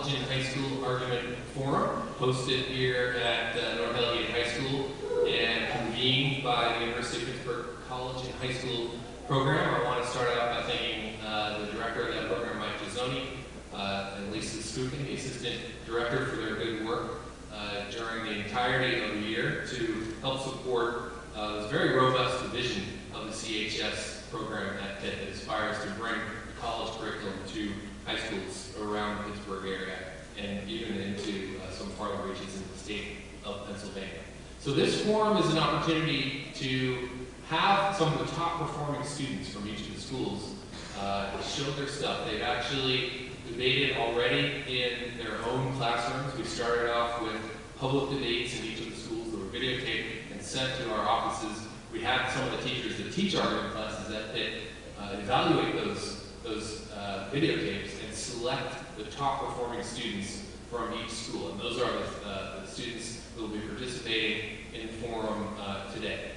College and High School Argument Forum, hosted here at North Allegheny High School and convened by the University of Pittsburgh College and High School program. I want to start out by thanking the director of that program, Mike Gizzoni, and Lisa Scoopin, the assistant director, for their good work during the entirety of the year to help support this very robust division of the CHS program at Pitt that aspires to bring the college curriculum to high schools around the Pittsburgh area and even into some farther reaches in the state of Pennsylvania. So this forum is an opportunity to have some of the top performing students from each of the schools show their stuff. They've actually debated already in their own classrooms. We started off with public debates in each of the schools that were videotaped and sent to our offices. We had some of the teachers that teach argument classes at Pitt evaluate those videotapes and select the top performing students from each school. And those are the students who will be participating in the forum today.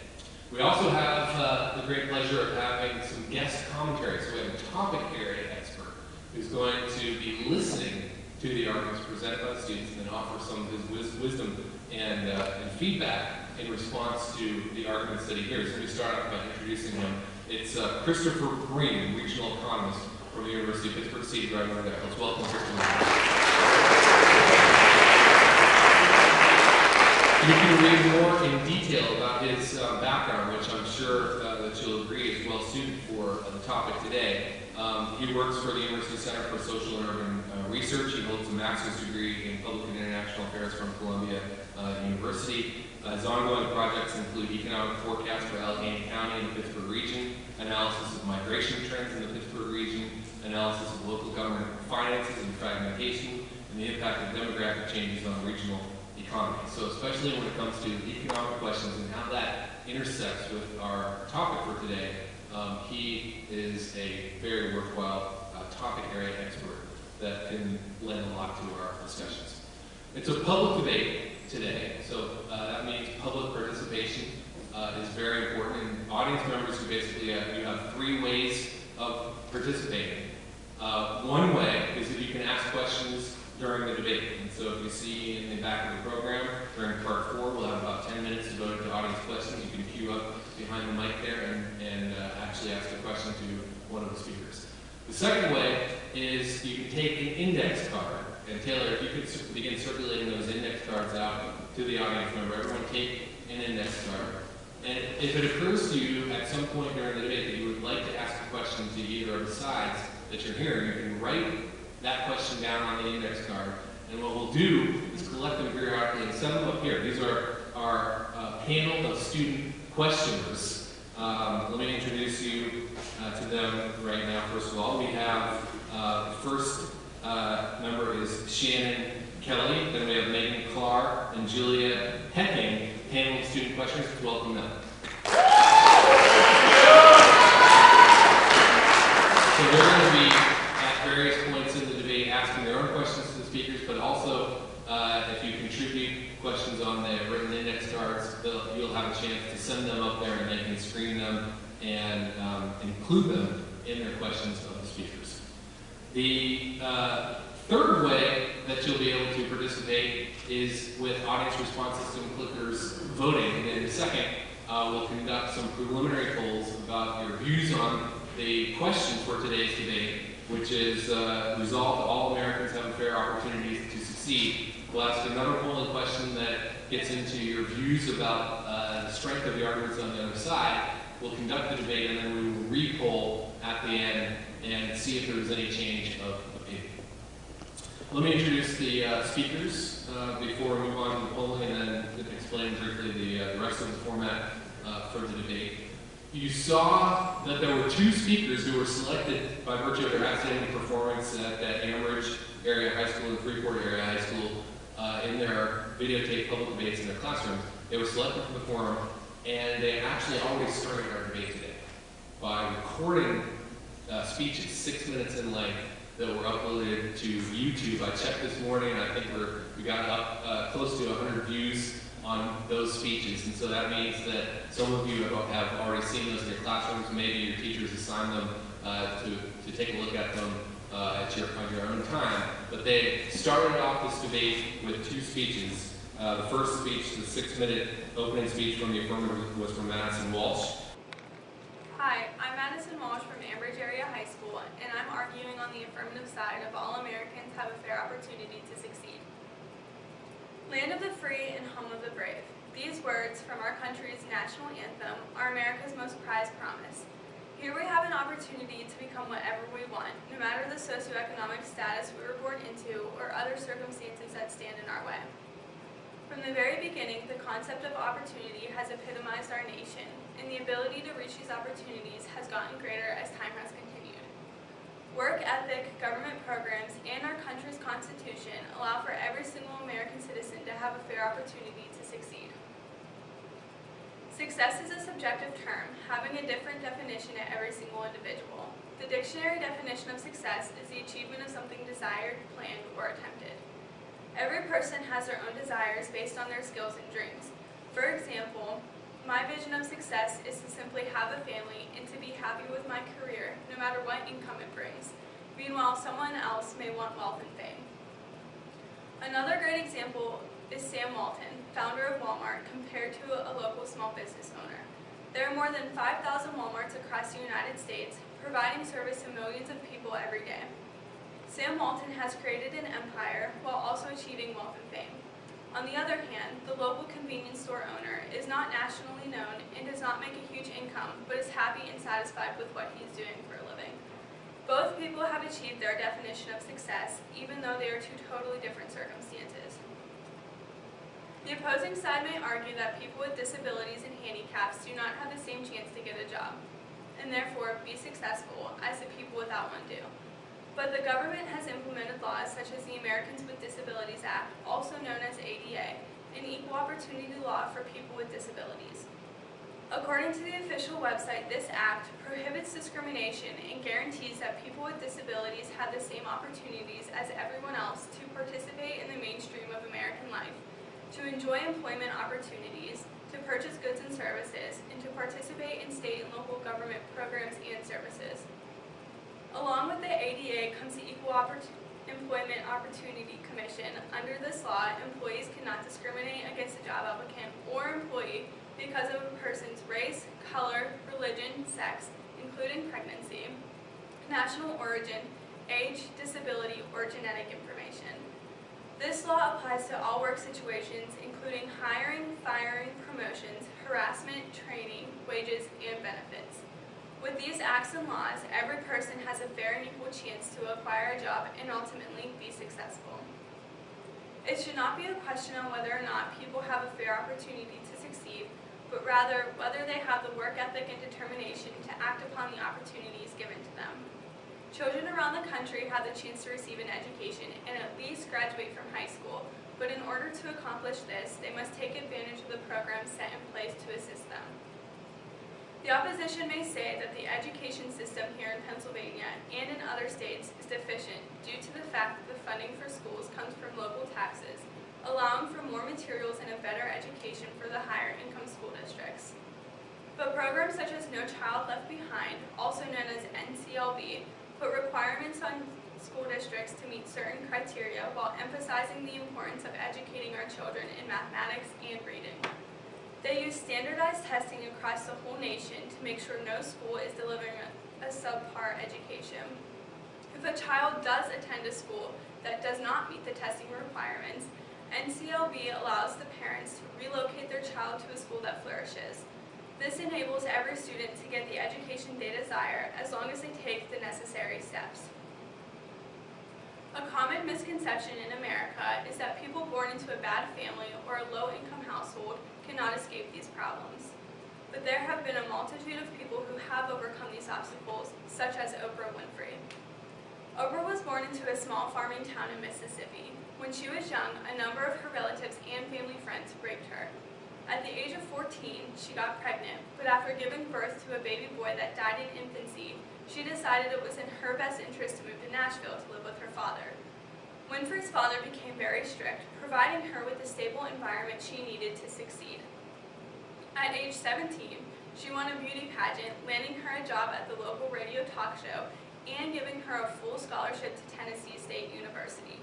We also have the great pleasure of having some guest commentary. So we have a topic area expert who's going to be listening to the arguments presented by the students and then offer some of his wisdom and feedback in response to the arguments that he hears. Let me start off by introducing him. It's Christopher Breen, regional economist from the University of Pittsburgh, seated right over there. Let's welcome Christopher. You can read more in detail about his background, which I'm sure that you'll agree is well suited for the topic today. He works for the University Center for Social and Urban Research. He holds a master's degree in public and international affairs from Columbia University. His ongoing projects include economic forecasts for Allegheny County and the Pittsburgh region, analysis of migration trends in the Pittsburgh region, analysis of local government finances and fragmentation, and the impact of demographic changes on regional economy. So especially when it comes to economic questions and how that intersects with our topic for today, he is a very worthwhile topic area expert that can lend a lot to our discussions. It's a public debate today, so that means public participation is very important. And audience members who basically you have three ways of participating. One way is that you can ask questions during the debate. And so if you see in the back of the program, during part 4, we'll have about 10 minutes devoted to audience questions. You can queue up behind the mic there and actually ask a question to one of the speakers. The second way is you can take an index card. And Taylor, if you could begin circulating those index cards out to the audience member, everyone take an index card. And if it occurs to you at some point during the debate that you would like to ask a question to either of the sides that you're hearing, you can write that question down on the index card. And what we'll do is collect them periodically and send them up here. These are our panel of student questioners. Let me introduce you to them right now. First of all, we have first member is Shannon Kelly. Then we have Megan Clark and Julia Hecking, panel of student questioners. Welcome them. So they're going to be at various points in the debate asking their own questions to the speakers, but also if you contribute questions on the written index cards, you'll have a chance to send them up there and they can screen them and include them in their questions of the speakers. The third way that you'll be able to participate is with audience response system clickers voting. And in a second, we'll conduct some preliminary polls about your views on the question for today's debate, which is resolve that all Americans have a fair opportunity to succeed. We'll ask another polling question that gets into your views about the strength of the arguments on the other side. We'll conduct the debate and then we will re-poll at the end and see if there was any change of opinion. Let me introduce the speakers before we move on to the polling and then explain briefly the rest of the format for the debate. You saw that there were two speakers who were selected by virtue of their outstanding performance at Ambridge Area High School and Freeport Area High School in their videotape public debates in their classrooms. They were selected for the forum, and they actually already started our debate today by recording speeches 6 minutes in length that were uploaded to YouTube. I checked this morning, and I think we got up close to 100 views on those speeches, and so that means that some of you have already seen those in your classrooms. Maybe your teachers assigned them to take a look at them on your own time. But they started off this debate with two speeches. The first speech, the 6-minute opening speech from the affirmative, was from Madison Walsh. Hi, I'm Madison Walsh from Ambridge Area High School, and I'm arguing on the affirmative side of all Americans have a fair opportunity to succeed. Land of the free and home of the brave. These words from our country's national anthem are America's most prized promise. Here we have an opportunity to become whatever we want, no matter the socioeconomic status we were born into or other circumstances that stand in our way. From the very beginning, the concept of opportunity has epitomized our nation, and the ability to reach these opportunities has gotten greater as time has continued. Work ethic, government programs, and our country's constitution allow for every single American citizen to have a fair opportunity to succeed. Success is a subjective term, having a different definition at every single individual. The dictionary definition of success is the achievement of something desired, planned, or attempted. Every person has their own desires based on their skills and dreams. For example, my vision of success is to simply have a family and to be happy with my career, no matter what income it brings. Meanwhile, someone else may want wealth and fame. Another great example is Sam Walton, founder of Walmart, compared to a local small business owner. There are more than 5,000 Walmarts across the United States, providing service to millions of people every day. Sam Walton has created an empire while also achieving wealth and fame. On the other hand, the local convenience store owner is not nationally known and does not make a huge income, but is happy and satisfied with what he's doing for a living. Both people have achieved their definition of success, even though they are two totally different circumstances. The opposing side may argue that people with disabilities and handicaps do not have the same chance to get a job, and therefore be successful as the people without one do. But the government has implemented laws such as the Americans with Disabilities Act, also known as ADA, an equal opportunity law for people with disabilities. According to the official website, this act prohibits discrimination and guarantees that people with disabilities have the same opportunities as everyone else to participate in the mainstream of American life, to enjoy employment opportunities, to purchase goods and services, and to participate in state and local government programs and services. Along with the ADA comes the Equal Employment Opportunity Commission. Under this law, employees cannot discriminate against a job applicant or employee because of a person's race, color, religion, sex, including pregnancy, national origin, age, disability, or genetic information. This law applies to all work situations, including hiring, firing, promotions, harassment, training, wages, and benefits. With these acts and laws, every person has a fair and equal chance to acquire a job and ultimately be successful. It should not be a question on whether or not people have a fair opportunity to succeed, but rather whether they have the work ethic and determination to act upon the opportunities given to them. Children around the country have the chance to receive an education and at least graduate from high school, but in order to accomplish this, they must take advantage of the programs set in place to assist them. The opposition may say that the education system here in Pennsylvania and in other states is deficient due to the fact that the funding for schools comes from local taxes, allowing for more materials and a better education for the higher income school districts. But programs such as No Child Left Behind, also known as NCLB, put requirements on school districts to meet certain criteria while emphasizing the importance of educating our children in mathematics and reading. They use standardized testing across the whole nation to make sure no school is delivering a subpar education. If a child does attend a school that does not meet the testing requirements, NCLB allows the parents to relocate their child to a school that flourishes. This enables every student to get the education they desire as long as they take the necessary steps. A common misconception in America is that people born into a bad family or a low-income household cannot escape these problems. But there have been a multitude of people who have overcome these obstacles, such as Oprah Winfrey. Oprah was born into a small farming town in Mississippi. When she was young, a number of her relatives and family friends raped her. At the age of 14, she got pregnant, but after giving birth to a baby boy that died in infancy, she decided it was in her best interest to move to Nashville to live with her father. Winfrey's father became very strict, providing her with the stable environment she needed to succeed. At age 17, she won a beauty pageant, landing her a job at the local radio talk show and giving her a full scholarship to Tennessee State University.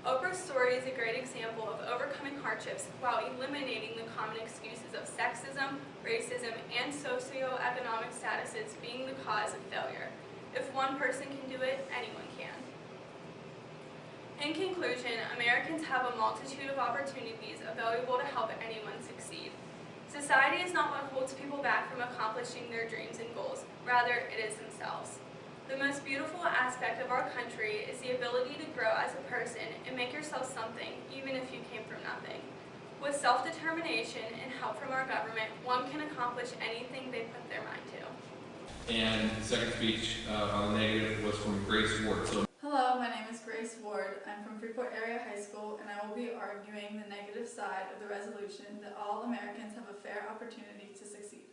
Oprah's story is a great example of overcoming hardships while eliminating the common excuses of sexism, racism, and socioeconomic statuses being the cause of failure. If one person can do it, anyone can. In conclusion, Americans have a multitude of opportunities available to help anyone succeed. Society is not what holds people back from accomplishing their dreams and goals, rather it is themselves. The most beautiful aspect of our country is the ability to grow as a person and make yourself something, even if you came from nothing. With self-determination and help from our government, one can accomplish anything they put their mind to. And the second speech on the negative was from Grace Ward. Hello, my name is Grace Ward. I'm from Freeport Area High School, and I will be arguing the negative side of the resolution that all Americans have a fair opportunity to succeed.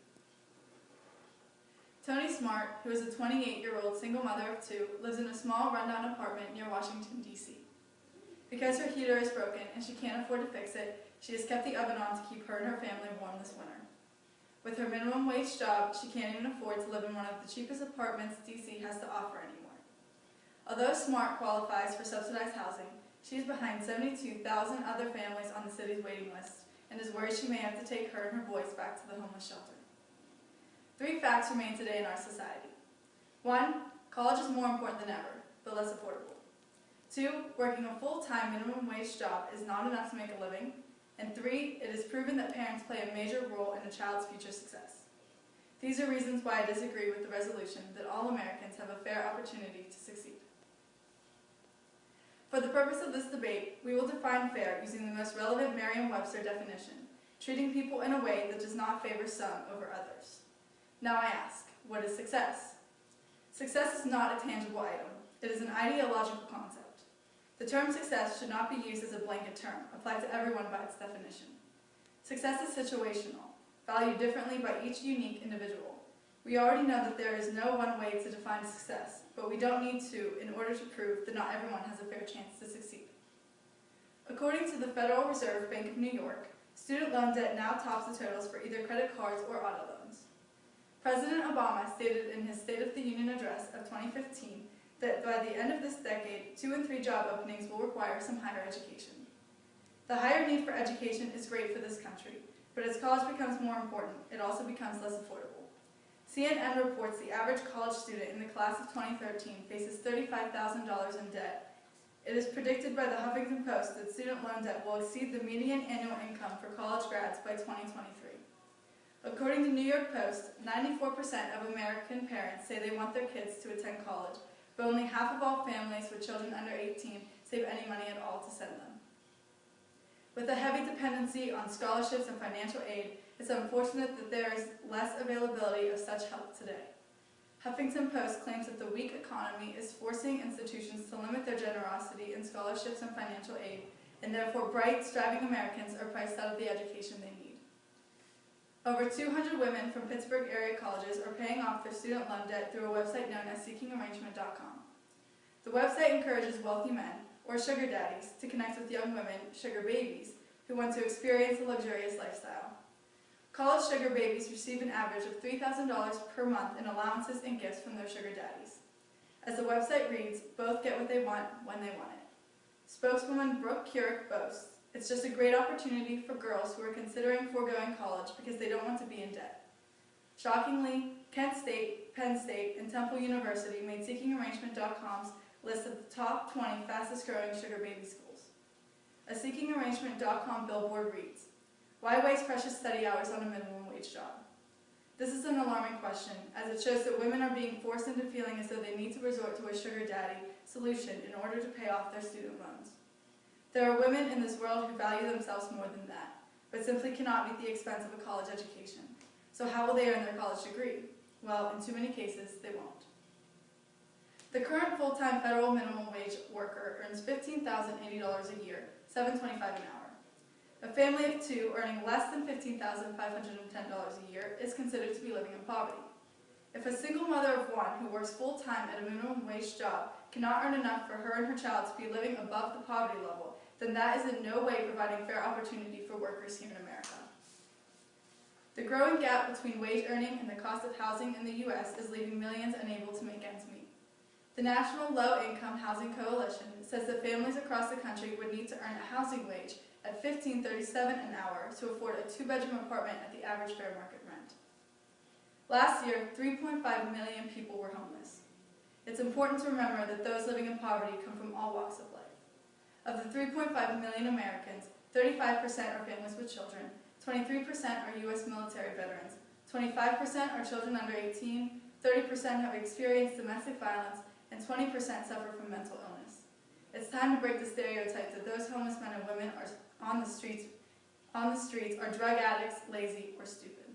Tony Smart, who is a 28-year-old single mother of two, lives in a small rundown apartment near Washington, D.C. Because her heater is broken and she can't afford to fix it, she has kept the oven on to keep her and her family warm this winter. With her minimum wage job, she can't even afford to live in one of the cheapest apartments D.C. has to offer anymore. Although Smart qualifies for subsidized housing, she is behind 72,000 other families on the city's waiting list and is worried she may have to take her and her boys back to the homeless shelter. 3 facts remain today in our society. 1, college is more important than ever, but less affordable. 2, working a full-time minimum wage job is not enough to make a living. And 3, it is proven that parents play a major role in a child's future success. These are reasons why I disagree with the resolution that all Americans have a fair opportunity to succeed. For the purpose of this debate, we will define fair using the most relevant Merriam-Webster definition, treating people in a way that does not favor some over others. Now I ask, what is success? Success is not a tangible item. It is an ideological concept. The term success should not be used as a blanket term, applied to everyone by its definition. Success is situational, valued differently by each unique individual. We already know that there is no one way to define success, but we don't need to in order to prove that not everyone has a fair chance to succeed. According to the Federal Reserve Bank of New York, student loan debt now tops the totals for either credit cards or auto loans. President Obama stated in his State of the Union address of 2015 that by the end of this decade, 2 in 3 job openings will require some higher education. The higher need for education is great for this country, but as college becomes more important, it also becomes less affordable. CNN reports the average college student in the class of 2013 faces $35,000 in debt. It is predicted by the Huffington Post that student loan debt will exceed the median annual income for college grads by 2023. According to New York Post, 94% of American parents say they want their kids to attend college, but only half of all families with children under 18 save any money at all to send them. With a heavy dependency on scholarships and financial aid, it's unfortunate that there is less availability of such help today. Huffington Post claims that the weak economy is forcing institutions to limit their generosity in scholarships and financial aid, and therefore bright, striving Americans are priced out of the education they need. Over 200 women from Pittsburgh area colleges are paying off their student loan debt through a website known as seekingarrangement.com. The website encourages wealthy men, or sugar daddies, to connect with young women, sugar babies, who want to experience a luxurious lifestyle. College sugar babies receive an average of $3,000 per month in allowances and gifts from their sugar daddies. As the website reads, both get what they want when they want it. Spokeswoman Brooke Keurig boasts, "It's just a great opportunity for girls who are considering foregoing college because they don't want to be in debt." Shockingly, Kent State, Penn State, and Temple University made SeekingArrangement.com's list of the top 20 fastest growing sugar baby schools. A SeekingArrangement.com billboard reads, "Why waste precious study hours on a minimum wage job?" This is an alarming question, as it shows that women are being forced into feeling as though they need to resort to a sugar daddy solution in order to pay off their student loans. There are women in this world who value themselves more than that, but simply cannot meet the expense of a college education. So how will they earn their college degree? Well, in too many cases, they won't. The current full-time federal minimum wage worker earns $15,080 a year, $7.25 an hour. A family of 2 earning less than $15,510 a year is considered to be living in poverty. If a single mother of 1 who works full-time at a minimum wage job cannot earn enough for her and her child to be living above the poverty level, then that is in no way providing fair opportunity for workers here in America. The growing gap between wage earning and the cost of housing in the U.S. is leaving millions unable to make ends meet. The National Low Income Housing Coalition says that families across the country would need to earn a housing wage at $15.37 an hour to afford a two-bedroom apartment at the average fair market rent. Last year, 3.5 million people were homeless. It's important to remember that those living in poverty come from all walks of life. Of the 3.5 million Americans, 35% are families with children, 23% are U.S. military veterans, 25% are children under 18, 30% have experienced domestic violence, and 20% suffer from mental illness. It's time to break the stereotype that those homeless men and women are on the streets are drug addicts, lazy, or stupid.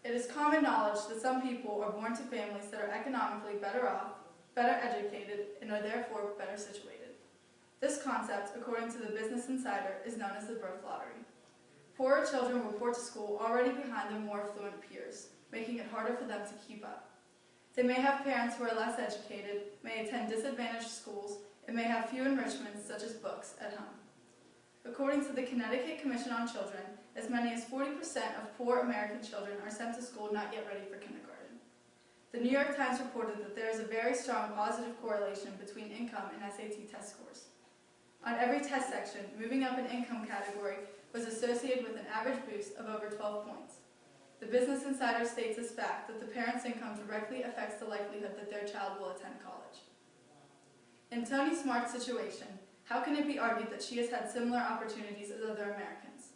It is common knowledge that some people are born to families that are economically better off, better educated, and are therefore better situated. This concept, according to the Business Insider, is known as the birth lottery. Poorer children report to school already behind their more affluent peers, making it harder for them to keep up. They may have parents who are less educated, may attend disadvantaged schools, and may have few enrichments such as books at home. According to the Connecticut Commission on Children, as many as 40% of poor American children are sent to school not yet ready for kindergarten. The New York Times reported that there is a very strong positive correlation between income and SAT test scores. On every test section, moving up an income category was associated with an average boost of over 12 points. The Business Insider states as fact that the parent's income directly affects the likelihood that their child will attend college. In Tony Smart's situation, how can it be argued that she has had similar opportunities as other Americans?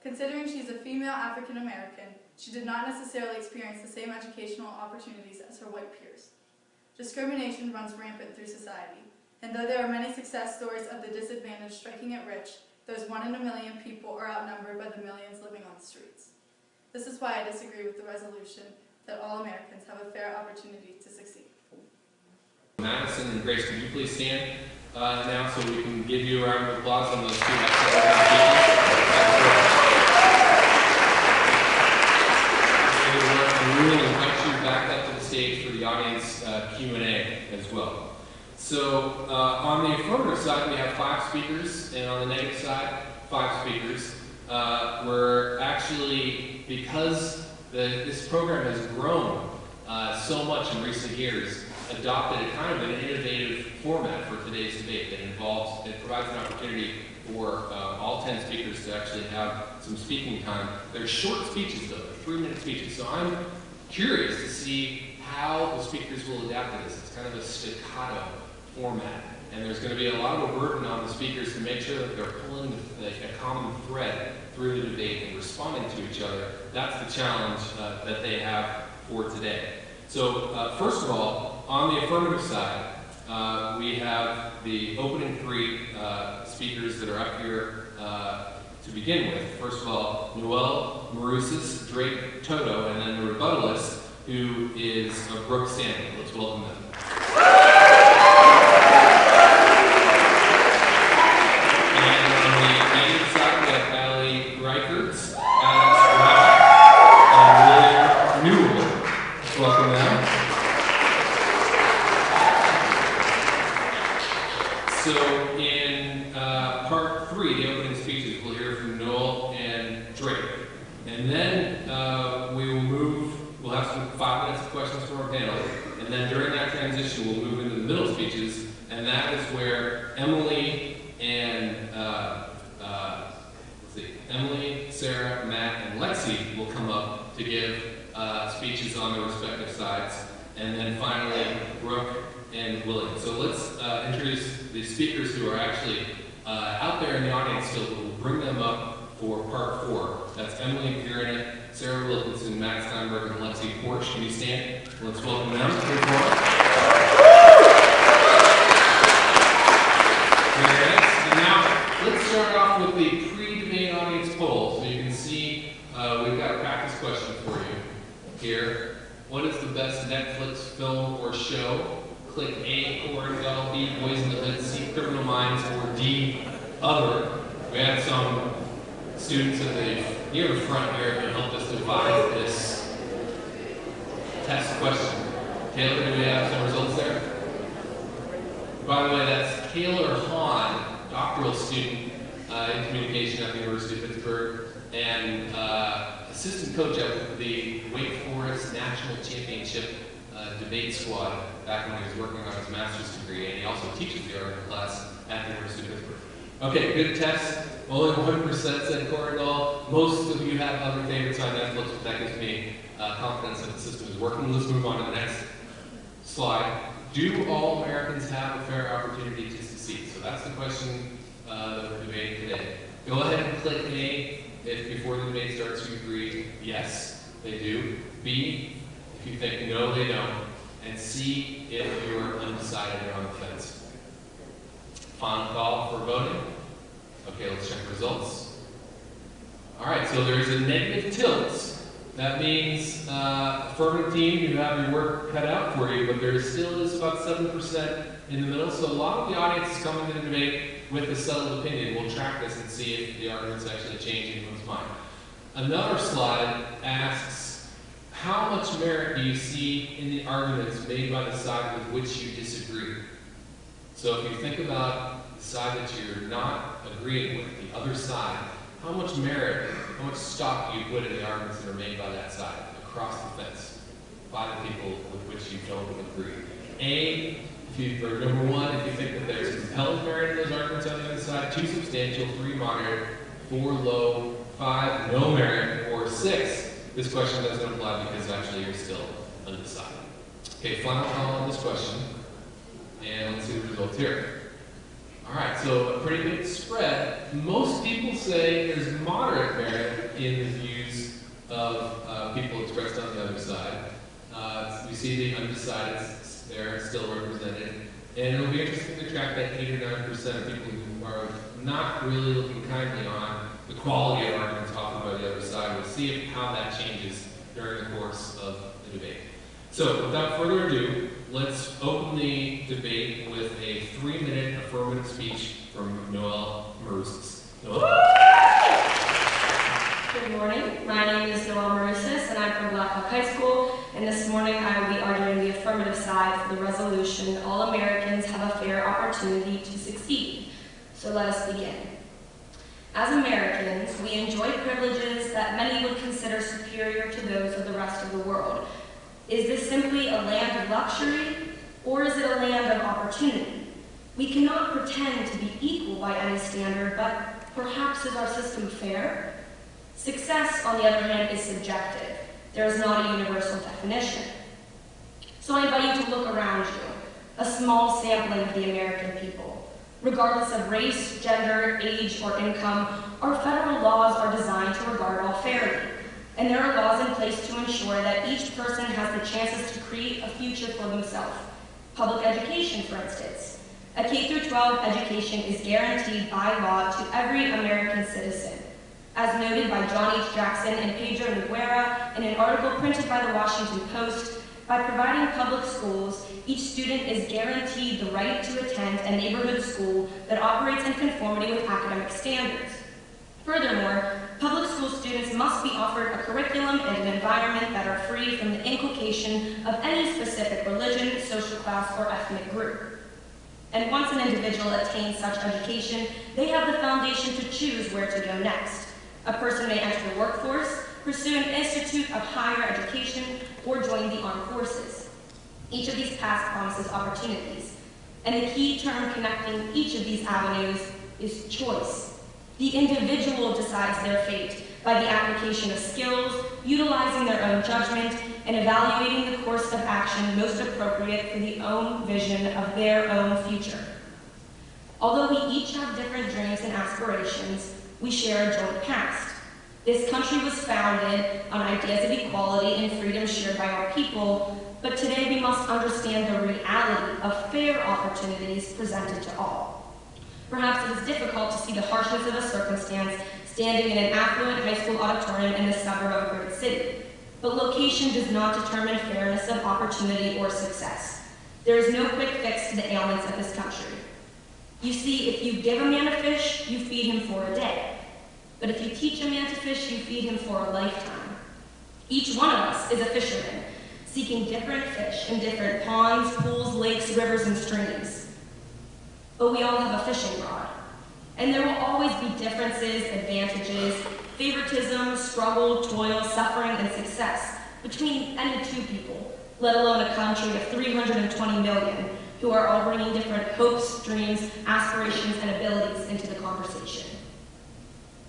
Considering she's a female African American, she did not necessarily experience the same educational opportunities as her white peers. Discrimination runs rampant through society, and though there are many success stories of the disadvantaged striking it rich, those 1 in a million people are outnumbered by the millions living on the streets. This is why I disagree with the resolution that all Americans have a fair opportunity to succeed. Madison and Grace, can you please stand now so we can give you a round of applause on those two excellent speeches? And we will invite you back up to the stage for the audience Q&A as well. So on the affirmative side, we have 5 speakers, and on the negative side, 5 speakers. We're actually, because this program has grown so much in recent years, adopted a kind of an innovative format for today's debate that it provides an opportunity for all 10 speakers to actually have some speaking time. They're short speeches though, 3-minute speeches. So I'm curious to see how the speakers will adapt to this. It's kind of a staccato format. And there's going to be a lot of a burden on the speakers to make sure that they're pulling a common thread through the debate and responding to each other. That's the challenge that they have for today. So first of all, on the affirmative side, we have the opening 3 speakers that are up here to begin with. First of all, Noel Marousis, Drake Toto, and then the rebuttalist, who is Brooke Stanley. Let's welcome them. Welcome them. So in part 3, the opening speeches, we'll hear from Noel and Drake. And then we'll have some 5 minutes of questions from our panel. And then during that transition, we'll move into the middle speeches. And that is where Emily and, Emily, Sarah, Matt, and Lexi will come up to give speeches on their respective sides, and then finally Brooke and William. So let's introduce the speakers who are actually out there in the audience still, but we'll bring them up for part 4. That's Emily Pierina, Sarah Wilkinson, Matt Steinberg, and Lexi Porch. Can you stand? Let's welcome them to the floor. And now let's start off with the pre-debate audience poll. So you can see we've got a practice question for you here. What is the best Netflix film or show? Click A, Corn Gull, B, Boys in the Hood, C, Criminal Minds, or D, Other. We had some students near the front here who helped us devise this test question. Taylor, do we have some results there? By the way, that's Taylor Hahn, doctoral student in communication at the University of Pittsburgh, and assistant coach at the Wake Forest National Championship debate squad back when he was working on his master's degree, and he also teaches the argument class at the University of Pittsburgh. Okay, good test. Only 1% said Corridor. Most of you have other favorites on Netflix, but that gives me confidence that the system is working. Let's move on to the next slide. Do all Americans have a fair opportunity to succeed? So that's the question that we're debating today. Go ahead and click A if before the debate starts you agree, yes, they do. B, if you think no, they don't. And C, if you're undecided or on the fence. Final call for voting. Okay, let's check results. All right, so there's a negative tilt. That means affirmative team, you have your work cut out for you, but there still is about 7% in the middle. So a lot of the audience is coming to the debate with a settled opinion. We'll track this and see if the arguments actually change anyone's mind. Another slide asks, how much merit do you see in the arguments made by the side with which you disagree? So if you think about the side that you're not agreeing with, the other side, how much merit, how much stock do you put in the arguments that are made by that side, across the fence, by the people with which you don't agree? A, or number one, if you think that there's compelling merit in those arguments on the other side, 2 substantial, 3 moderate, 4 low, 5 no merit, or 6, this question doesn't apply because actually you're still undecided. Okay, final call on this question, and let's see the results here. All right, so a pretty big spread. Most people say there's moderate merit in the views of people expressed on the other side. We see the undecideds there still represented. And it'll be interesting to track that 8 or 9% of people who are not really looking kindly on the quality of arguments offered by the other side. We'll see how that changes during the course of the debate. So without further ado, let's open the debate with a 3-minute affirmative speech from Noelle Maroussis. Good morning. My name is Noelle Maroussis, and I'm from Blackhawk High School. And this morning, I will be arguing the affirmative side for the resolution, all Americans have a fair opportunity to succeed. So let us begin. As Americans, we enjoy privileges that many would consider superior to those of the rest of the world. Is this simply a land of luxury, or is it a land of opportunity? We cannot pretend to be equal by any standard, but perhaps is our system fair? Success, on the other hand, is subjective. There is not a universal definition. So I invite you to look around you, a small sampling of the American people. Regardless of race, gender, age, or income, our federal laws are designed to regard all fairly. And there are laws in place to ensure that each person has the chances to create a future for themselves. Public education, for instance. A K-12 education is guaranteed by law to every American citizen. As noted by John H. Jackson and Pedro Noguera in an article printed by the Washington Post, by providing public schools, each student is guaranteed the right to attend a neighborhood school that operates in conformity with academic standards. Furthermore, public school students must be offered a curriculum and an environment that are free from the inculcation of any specific religion, social class, or ethnic group. And once an individual attains such education, they have the foundation to choose where to go next. A person may enter the workforce, pursue an institute of higher education, or join the armed forces. Each of these paths promises opportunities, and the key term connecting each of these avenues is choice. The individual decides their fate by the application of skills, utilizing their own judgment, and evaluating the course of action most appropriate for the own vision of their own future. Although we each have different dreams and aspirations, we share a joint past. This country was founded on ideas of equality and freedom shared by our people, but today we must understand the reality of fair opportunities presented to all. Perhaps it is difficult to see the harshness of a circumstance standing in an affluent high school auditorium in the suburb of a great city, but location does not determine fairness of opportunity or success. There is no quick fix to the ailments of this country. You see, if you give a man a fish, you feed him for a day. But if you teach a man to fish, you feed him for a lifetime. Each one of us is a fisherman, seeking different fish in different ponds, pools, lakes, rivers, and streams. But we all have a fishing rod. And there will always be differences, advantages, favoritism, struggle, toil, suffering, and success between any two people, let alone a country of 320 million who are all bringing different hopes, dreams, aspirations, and abilities into the conversation.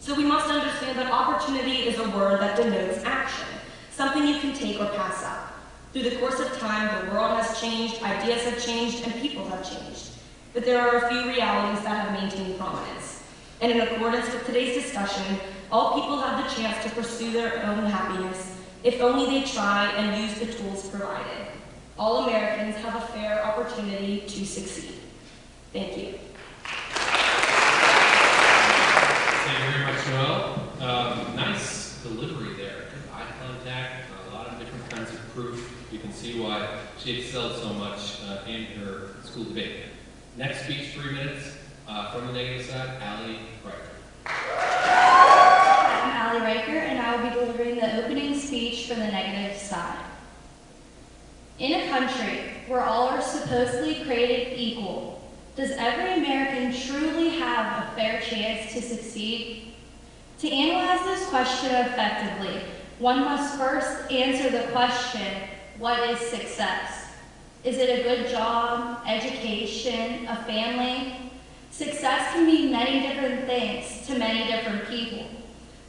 So we must understand that opportunity is a word that denotes action, something you can take or pass up. Through the course of time, the world has changed, ideas have changed, and people have changed. But there are a few realities that have maintained prominence. And in accordance with today's discussion, all people have the chance to pursue their own happiness if only they try and use the tools provided. All Americans have a fair opportunity to succeed. Thank you. Thank you very much, Noel. Nice delivery there. Good eye contact, a lot of different kinds of proof. You can see why she excelled so much in her school debate. Next speech, 3 minutes. From the negative side, Allie Riker. I'm Allie Riker, and I will be delivering the opening speech for the negative side. In a country where all are supposedly created equal, does every American truly have a fair chance to succeed? To analyze this question effectively, one must first answer the question, what is success? Is it a good job, education, a family? Success can mean many different things to many different people,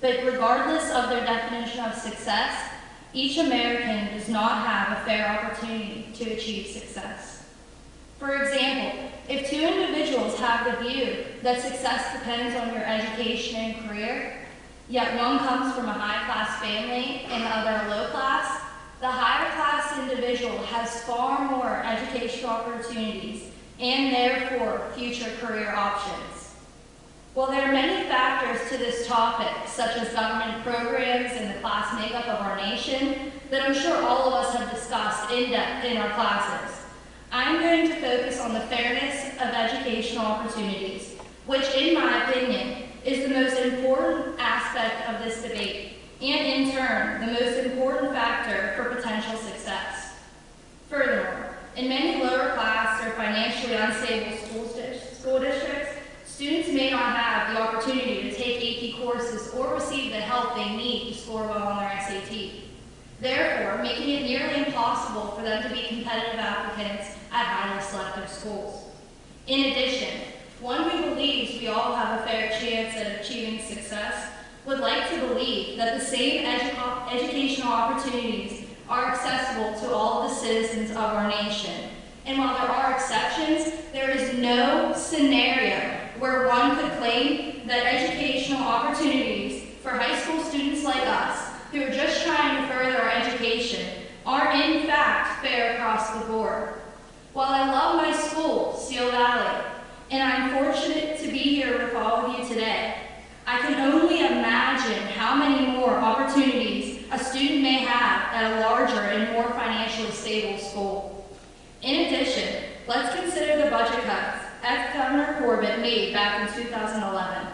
but regardless of their definition of success, each American does not have a fair opportunity to achieve success. For example, if two individuals have the view that success depends on your education and career, yet one comes from a high-class family and the other a low-class, the higher-class individual has far more educational opportunities and therefore future career options. While there are many factors to this topic, such as government programs and the class makeup of our nation, that I'm sure all of us have discussed in depth in our classes, I'm going to focus on the fairness of educational opportunities, which in my opinion is the most important aspect of this debate, and in turn, the most important factor for potential success. Furthermore, in many lower class or financially unstable school districts, students may not have the opportunity to take AP courses or receive the help they need to score well on their SAT, therefore making it nearly impossible for them to be competitive applicants at highly selective schools. In addition, one who believes we all have a fair chance at achieving success would like to believe that the same educational opportunities are accessible to all of the citizens of our nation. And while there are exceptions, there is no scenario where one could claim that educational opportunities for high school students like us, who are just trying to further our education, are in fact fair across the board. While I love my school, Seal Valley, and I'm fortunate to be here with all of you today, I can only imagine how many more opportunities a student may have at a larger and more financially stable school. In addition, let's consider the budget cuts ex-Governor Corbett made back in 2011.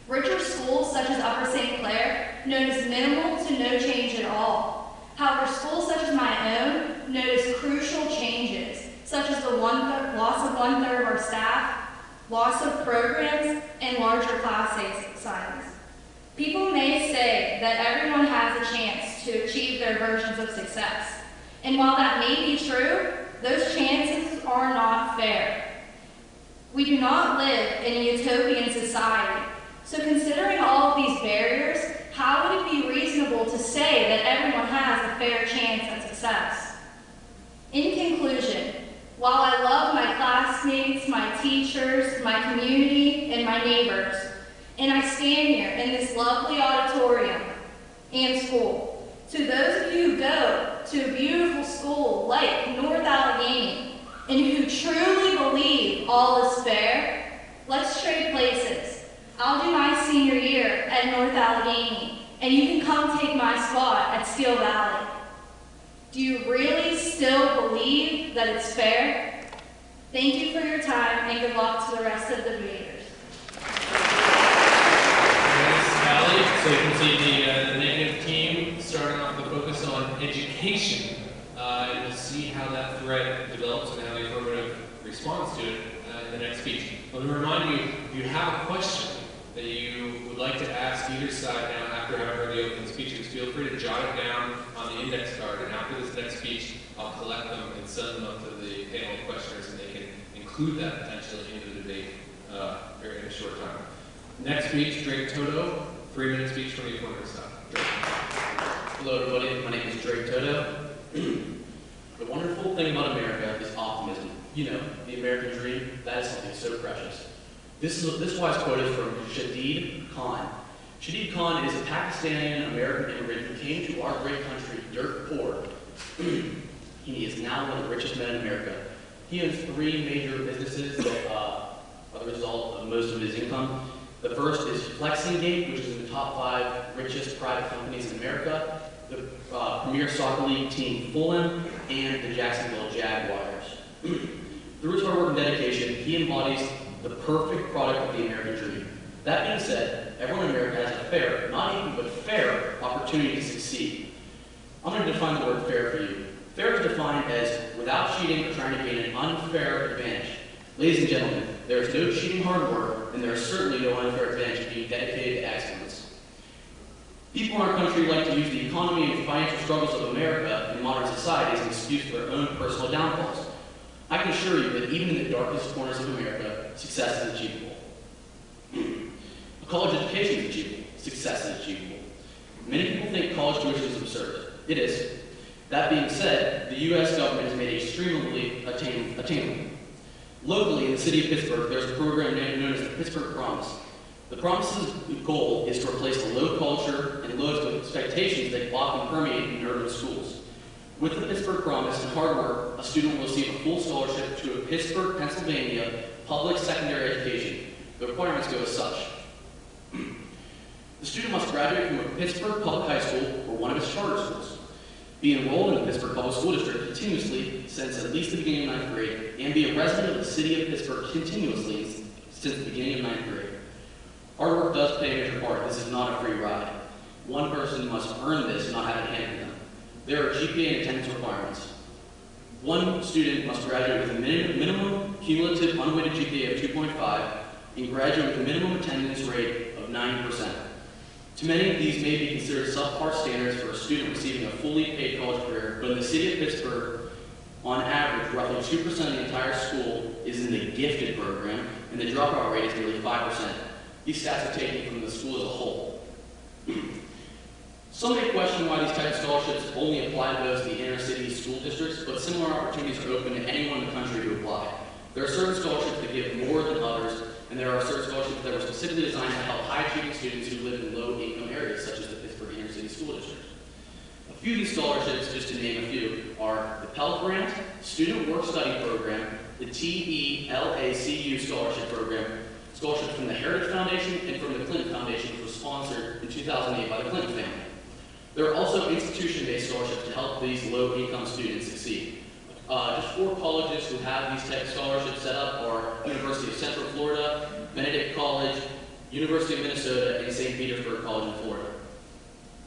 Richer schools such as Upper St. Clair noticed minimal to no change at all. However, schools such as my own noticed crucial changes, such as the loss of 1/3 of our staff, loss of programs, and larger class sizes. People may say that everyone has a chance to achieve their versions of success. And while that may be true, those chances are not fair. We do not live in a utopian society. So considering all of these barriers, how would it be reasonable to say that everyone has a fair chance at success? In conclusion, while I love my classmates, my teachers, my community, and my neighbors, and I stand here in this lovely auditorium and school, to those of you who go to a beautiful school like North Allegheny, and who truly believe all is fair, let's trade places. I'll do my senior year at North Allegheny, and you can come take my spot at Steel Valley. Do you really still believe that it's fair? Thank you for your time, and good luck to the rest of the debaters. Thanks, Allie. So you can see the negative team starting off the focus on education. And we'll see how that thread develops and how the affirmative responds to it in the next speech. Let me remind you, if you have a question that you would like to ask either side now after having heard the opening speeches, feel free to jot it down on the index card, and after this next speech, I'll collect them and send them up to the panel of questioners, and they can include that potentially into the debate in a short time. Next speech, Drake Toto, 3-minute speech from the affirmative side. Drake. Hello everybody, my name is Drake Toto. The wonderful thing about America is optimism. You know, the American dream, that is something so precious. This wise quote is from Shahid Khan. Shahid Khan is a Pakistani-American immigrant who came to our great country dirt poor. He is now one of the richest men in America. He owns 3 major businesses that are the result of most of his income. The first is Flexing-Gate, which is in the top 5 richest private companies in America, the Premier Soccer League team Fulham, and the Jacksonville Jaguars. Through his hard work and dedication, he embodies the perfect product of the American dream. That being said, everyone in America has a fair, not equal, but fair opportunity to succeed. I'm going to define the word fair for you. Fair is defined as without cheating or trying to gain an unfair advantage. Ladies and gentlemen, there is no cheating hard work, and there is certainly no unfair advantage being dedicated to excellence. People in our country like to use the economy and financial struggles of America and modern society as an excuse for their own personal downfalls. I can assure you that even in the darkest corners of America, success is achievable. A college education is achievable. Success is achievable. Many people think college tuition is absurd. It is. That being said, the U.S. government has made it extremely attainable. Locally, in the city of Pittsburgh, there's a program known as the Pittsburgh Promise. The Promise's goal is to replace the low culture and low expectations that often permeate in urban schools. With the Pittsburgh Promise and hard work, a student will receive a full scholarship to a Pittsburgh, Pennsylvania public secondary education. The requirements go as such. The student must graduate from a Pittsburgh public high school or one of its charter schools, be enrolled in the Pittsburgh Public School District continuously since at least the beginning of 9th grade, and be a resident of the city of Pittsburgh continuously since the beginning of 9th grade. Hard work does play a major part. This is not a free ride. One person must earn this, not have it handed to them. There are GPA and attendance requirements. One student must graduate with a minimum cumulative unweighted GPA of 2.5 and graduate with a minimum attendance rate of 90%. To many, these may be considered subpar standards for a student receiving a fully paid college career, but in the city of Pittsburgh, on average, roughly 2% of the entire school is in the gifted program, and the dropout rate is nearly 5%. These stats are taken from the school as a whole. Some may question why these types of scholarships only apply to those in the inner city school districts, but similar opportunities are open to anyone in the country to apply. There are certain scholarships that give more than others, and there are certain scholarships that were specifically designed to help high-achieving students who live in low-income areas, such as the Pittsburgh Inner City School District. A few of these scholarships, just to name a few, are the Pell Grant, Student Work-Study Program, the TELACU Scholarship Program, scholarships from the Heritage Foundation and from the Clinton Foundation, which was sponsored in 2008 by the Clinton family. There are also institution-based scholarships to help these low-income students succeed. Just 4 colleges who have these types of scholarships set up are University of Central Florida, Benedict College, University of Minnesota, and St. Petersburg College in Florida.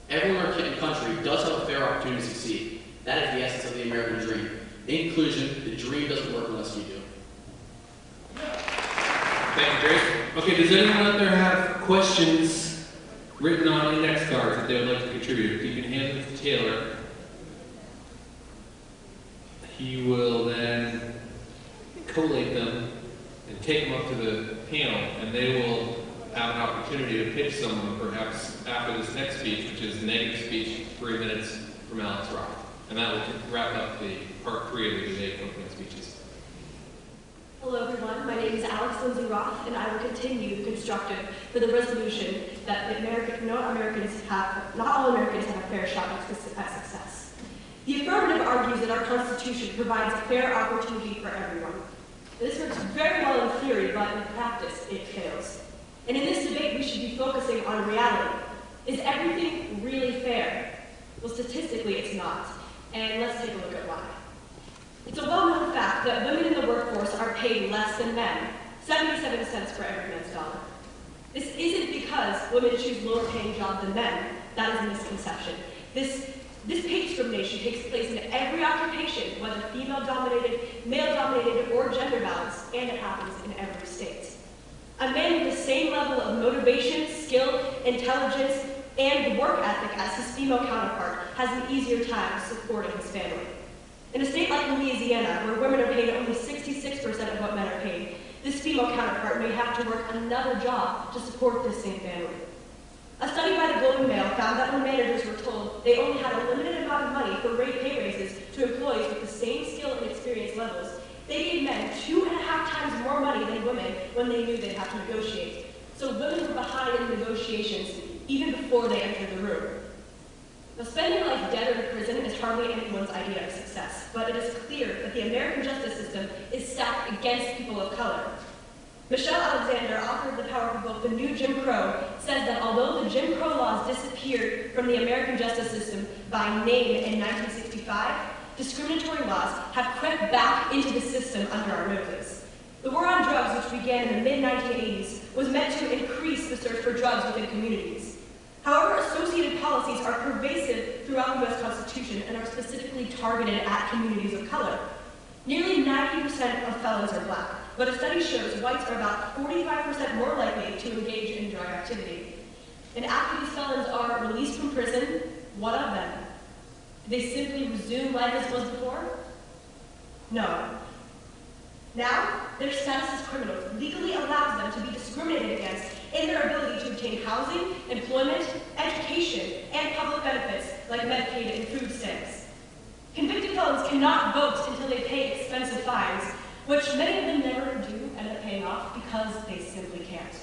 Everyone in our country does have a fair opportunity to succeed. That is the essence of the American dream. In conclusion, the dream doesn't work unless you do. Thank you, Drake. Okay, does anyone out there have questions written on index cards that they would like to contribute? You can hand them to Taylor. He will then collate them and take them up to the panel, and they will have an opportunity to pitch someone perhaps after this next speech, which is the negative speech, 3 minutes from Alex Roth. And that will wrap up the part 3 of the debate opening speeches. Hello everyone, my name is Alex Lindsay Roth, and I will continue constructive for the resolution that not all Americans have a fair shot at success. The affirmative argues that our Constitution provides a fair opportunity for everyone. This works very well in theory, but in practice it fails. And in this debate we should be focusing on reality. Is everything really fair? Well, statistically it's not, and let's take a look at why. It's a well-known fact that women in the workforce are paid less than men, 77 cents for every men's dollar. This isn't because women choose lower-paying jobs than men. That is a misconception. This pay discrimination takes place in every occupation, whether female-dominated, male-dominated, or gender-balanced, and it happens in every state. A man with the same level of motivation, skill, intelligence, and work ethic as his female counterpart has an easier time supporting his family. In a state like Louisiana, where women are paid only 66% of what men are paid, this female counterpart may have to work another job to support this same family. A study by the Globe and Mail found that when managers were told they only had a limited amount of money for pay raises to employees with the same skill and experience levels, they gave men 2.5 times more money than women when they knew they'd have to negotiate. So women were behind in negotiations even before they entered the room. Now, spending life dead or in prison is hardly anyone's idea of success, but it is clear that the American justice system is stacked against people of color. Michelle Alexander, author of the powerful book, The New Jim Crow, says that although the Jim Crow laws disappeared from the American justice system by name in 1965, discriminatory laws have crept back into the system under our noses. The war on drugs, which began in the mid-1980s, was meant to increase the search for drugs within communities. However, associated policies are pervasive throughout the U.S. Constitution and are specifically targeted at communities of color. Nearly 90% of felons are black, but a study shows whites are about 45% more likely to engage in drug activity. And after these felons are released from prison, what of them? Do they simply resume life as it was before? No. Now, their status as criminals legally allows them to be discriminated against in their ability to obtain housing, employment, education, and public benefits like Medicaid and food stamps. Convicted felons cannot vote until they pay expensive fines, which many of them never do end up paying off because they simply can't.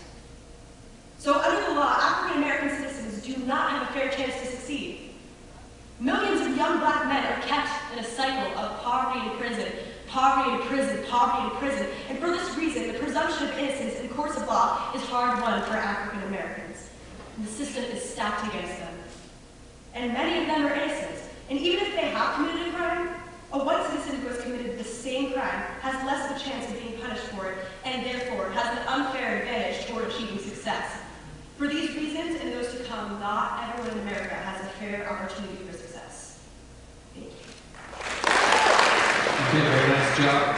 So under the law, African American citizens do not have a fair chance to succeed. Millions of young black men are kept in a cycle of poverty in prison, poverty in prison, poverty in prison, and for this reason, the presumption of innocence in courts of law is hard won for African Americans. The system is stacked against them. And many of them are innocent. And even if they have committed a crime, a white citizen who has committed the same crime has less of a chance of being punished for it, and therefore has an unfair advantage toward achieving success. For these reasons, and those to come, not everyone in America has a fair opportunity for success. Thank you. Okay, very nice job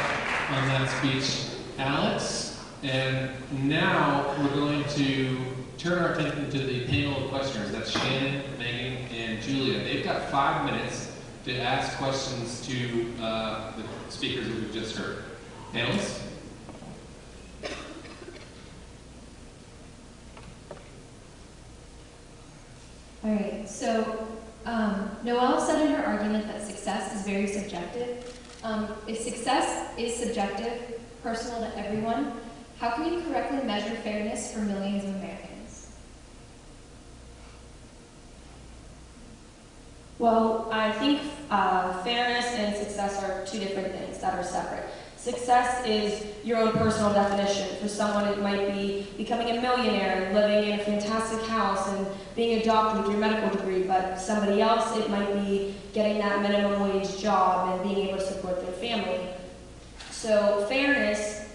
on that speech, Alex. And now we're going to turn our attention to the panel of questioners. That's Shannon, Megan, and Julia. They've got 5 minutes to ask questions to the speakers that we've just heard. Panelists? All right, so Noelle said in her argument that success is very subjective. If success is subjective, personal to everyone, how can you correctly measure fairness for millions of Americans? Well, I think fairness and success are two different things that are separate. Success is your own personal definition. For someone, it might be becoming a millionaire and living in a fantastic house and being a doctor with your medical degree, but somebody else, it might be getting that minimum wage job and being able to support their family. So fairness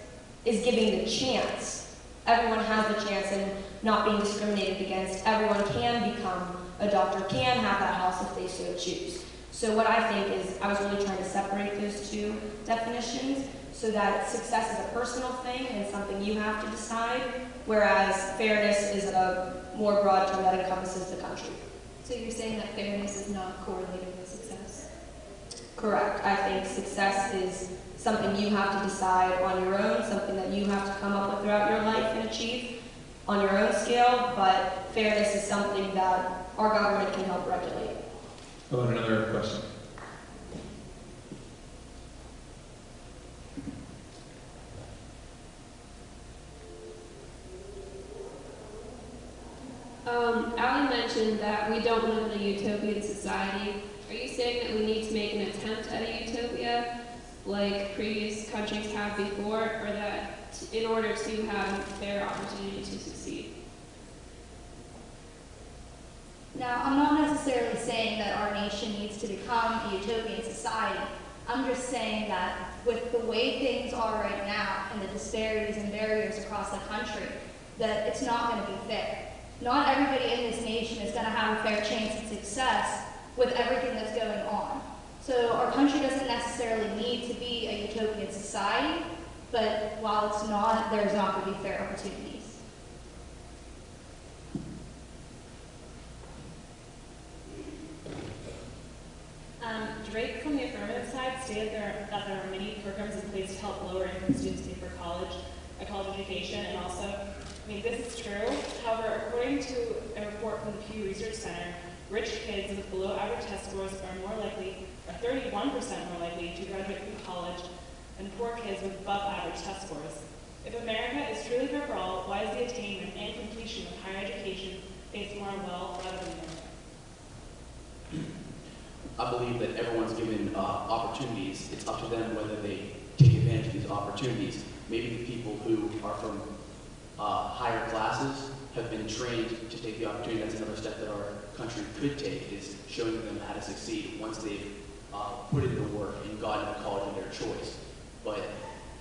is giving the chance. Everyone has the chance and not being discriminated against. Everyone can become a doctor, can have that house if they so choose. So what I think is, I was really trying to separate those two definitions so that success is a personal thing and something you have to decide, whereas fairness is a more broad term that encompasses the country. So you're saying that fairness is not correlated with success? Correct. I think success is something you have to decide on your own, something that you have to come up with throughout your life and achieve on your own scale, but fairness is something that our government can help regulate. Oh, and another question. Ali mentioned that we don't live in a utopian society. Are you saying that we need to make an attempt at a utopia like previous countries have before, or that in order to have a fair opportunity to succeed? Now, I'm not necessarily saying that our nation needs to become a utopian society. I'm just saying that with the way things are right now and the disparities and barriers across the country, that it's not going to be fair. Not everybody in this nation is going to have a fair chance at success with everything that's going on. So our country doesn't necessarily need to be a utopian society. but while it's not, there's not going to be fair opportunities. Drake from the affirmative side stated that there are many programs in place to help lower income students pay for a college education, and also, this is true. However, according to a report from the Pew Research Center, rich kids with below average test scores are 31% more likely to graduate from college than poor kids with above average test scores. If America is truly fair for all, why is the attainment and completion of higher education based more on wealth rather than merit? I believe that everyone's given opportunities. It's up to them whether they take advantage of these opportunities. Maybe the people who are from higher classes have been trained to take the opportunity. That's another step that our country could take, is showing them how to succeed once they've put in the work and gotten a college of their choice. But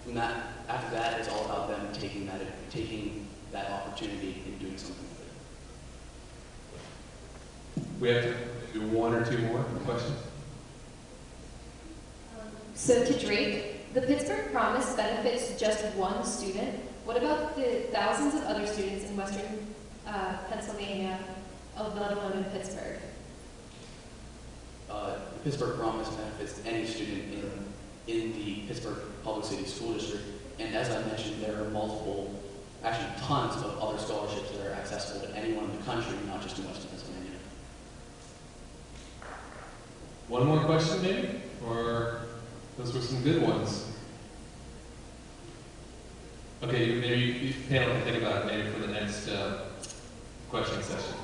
from after that, it's all about them taking that opportunity and doing something with it. We have to do one or two more questions. So to Drake, the Pittsburgh Promise benefits just one student. What about the thousands of other students in Western Pennsylvania, let alone in Pittsburgh? The Pittsburgh Promise benefits any student in the Pittsburgh Public City School District. And as I mentioned, there are actually tons of other scholarships that are accessible to anyone in the country, not just in Western Pennsylvania. One more question, maybe? Or those were some good ones. Okay, maybe you panel can think about it maybe for the next question session.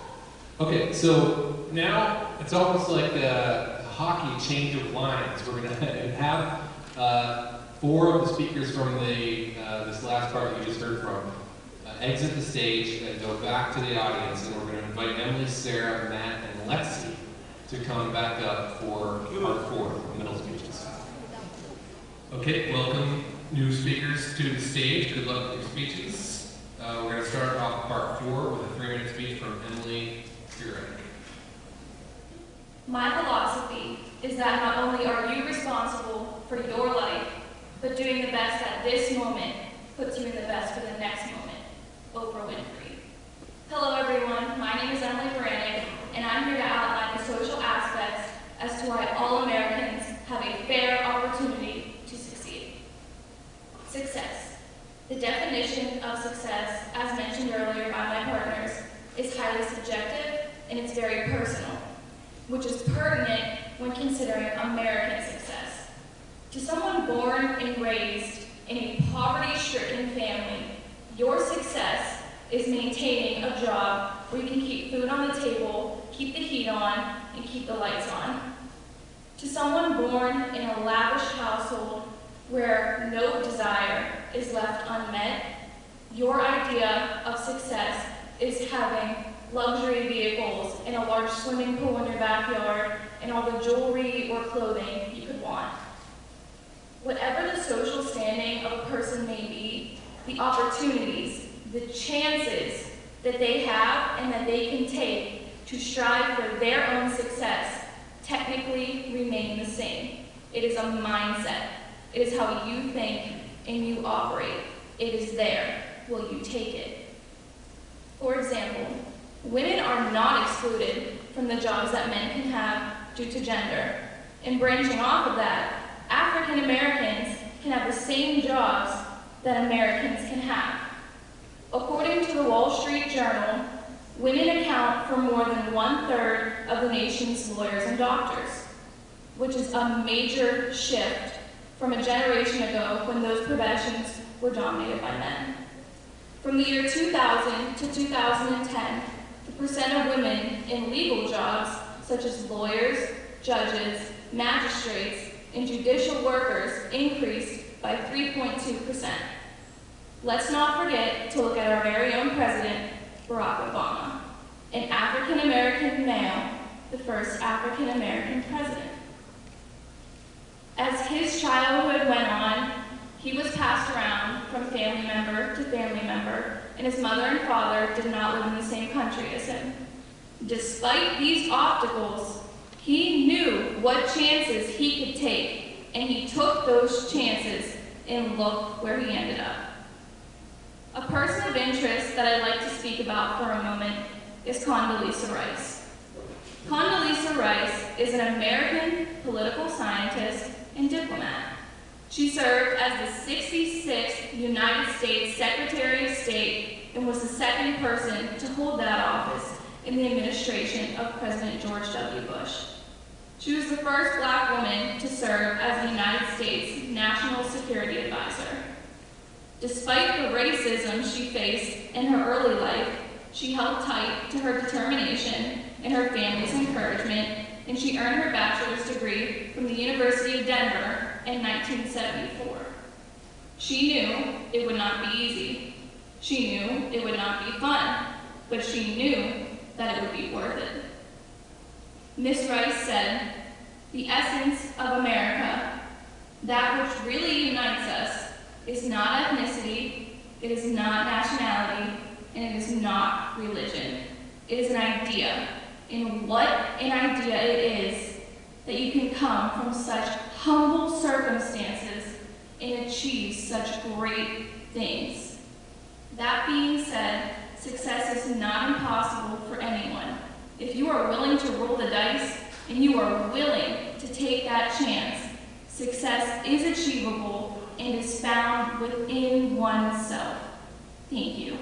Okay, so now it's almost like a hockey change of lines. We're going to have four of the speakers from this last part that you just heard from exit the stage and go back to the audience, and we're going to invite Emily, Sarah, Matt, and Lexi to come back up for part 4, middle speeches. Okay, welcome new speakers to the stage. Good luck with your speeches. We're going to start off part 4 with a 3-minute speech from Emily Stewart. My philosophy is that not only are you responsible for your life, but doing the best at this moment puts you in the best for the next moment. Oprah Winfrey. Hello everyone, my name is Emily Brannick, and I'm here to outline the social aspects as to why all Americans have a fair opportunity to succeed. Success. The definition of success, as mentioned earlier by my partners, is highly subjective and it's very personal, which is pertinent when considering American success. To someone born and raised in a poverty-stricken family, your success is maintaining a job where you can keep food on the table, keep the heat on, and keep the lights on. To someone born in a lavish household where no desire is left unmet, your idea of success is having luxury vehicles and a large swimming pool in your backyard and all the jewelry or clothing you could want. Whatever the social standing of a person may be, the opportunities, the chances that they have and that they can take to strive for their own success technically remain the same. It is a mindset. It is how you think and you operate. It is there. Will you take it? For example, women are not excluded from the jobs that men can have due to gender. And branching off of that, African Americans can have the same jobs that Americans can have. According to the Wall Street Journal, women account for more than 1/3 of the nation's lawyers and doctors, which is a major shift from a generation ago when those professions were dominated by men. From the year 2000 to 2010, the percent of women in legal jobs, such as lawyers, judges, magistrates, and judicial workers, increased by 3.2%. Let's not forget to look at our very own president, Barack Obama, an African-American male, the first African-American president. As his childhood went on, he was passed around from family member to family member, and his mother and father did not live in the same country as him. Despite these obstacles, he knew what chances he could take, and he took those chances and look where he ended up. A person of interest that I'd like to speak about for a moment is Condoleezza Rice. Condoleezza Rice is an American political scientist and diplomat. She served as the 66th United States Secretary of State and was the second person to hold that office in the administration of President George W. Bush. She was the first Black woman to serve as the United States National Security Advisor. Despite the racism she faced in her early life, she held tight to her determination and her family's encouragement, and she earned her bachelor's degree from the University of Denver in 1974. She knew it would not be easy. She knew it would not be fun, but she knew that it would be worth it. Ms. Rice said, "The essence of America, that which really unites us, is not ethnicity, it is not nationality, and it is not religion. It is an idea. And what an idea it is that you can come from such humble circumstances and achieve such great things. That being said, success is not impossible for anyone. If you are willing to roll the dice and you are willing to take that chance, success is achievable and is found within oneself." Thank you.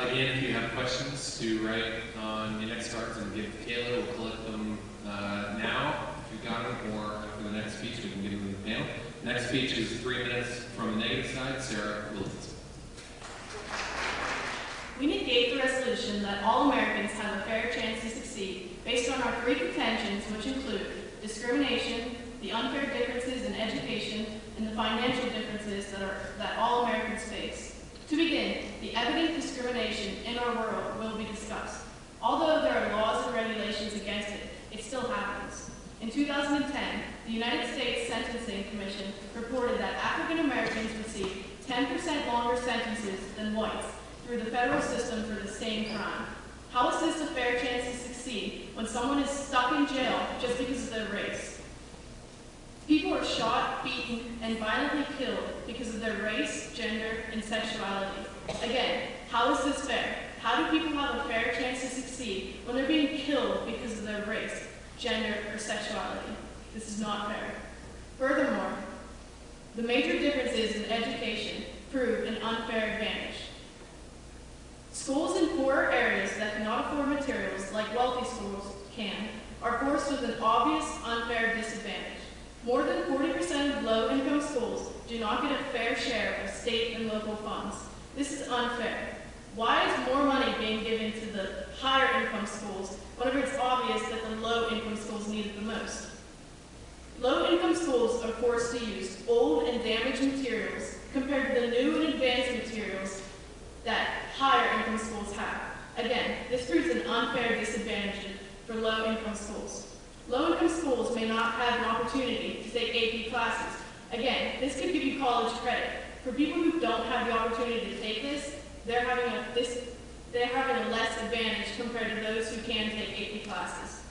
Again, if you have questions, to write on your next cards and give to Kayla. We'll collect them now, if you've got them, or after the next speech, we can give them to the panel. Next speech is 3 minutes from the negative side. Sarah Williams. We negate the resolution that all Americans have a fair chance to succeed based on our three contentions, which include discrimination, the unfair differences in education, and the financial differences that all Americans face. To begin, the evident discrimination in our world will be discussed. Although there are laws and regulations against it, it still happens. In 2010, the United States Sentencing Commission reported that African Americans receive 10% longer sentences than whites through the federal system for the same crime. How is this a fair chance to succeed when someone is stuck in jail just because of their race? People are shot, beaten, and violently killed because of their race, gender, and sexuality. Again, how is this fair? How do people have a fair chance to succeed when they're being killed because of their race, gender, or sexuality? This is not fair. Furthermore, the major differences in education prove an unfair advantage. Schools in poorer areas that cannot afford materials like wealthy schools can are forced with an obvious unfair disadvantage. More than 40% of low-income schools do not get a fair share of state and local funds. This is unfair. Why is more money being given to the higher-income schools whenever it's obvious that the low-income schools need it the most? Low-income schools are forced to use old and damaged materials compared to the new and advanced materials that higher-income schools have. Again, this proves an unfair disadvantage for low-income schools. Low-income schools may not have an opportunity to take AP classes. Again, this could give you college credit. For people who don't have the opportunity to take this, they're having a less advantage compared to those who can take AP classes.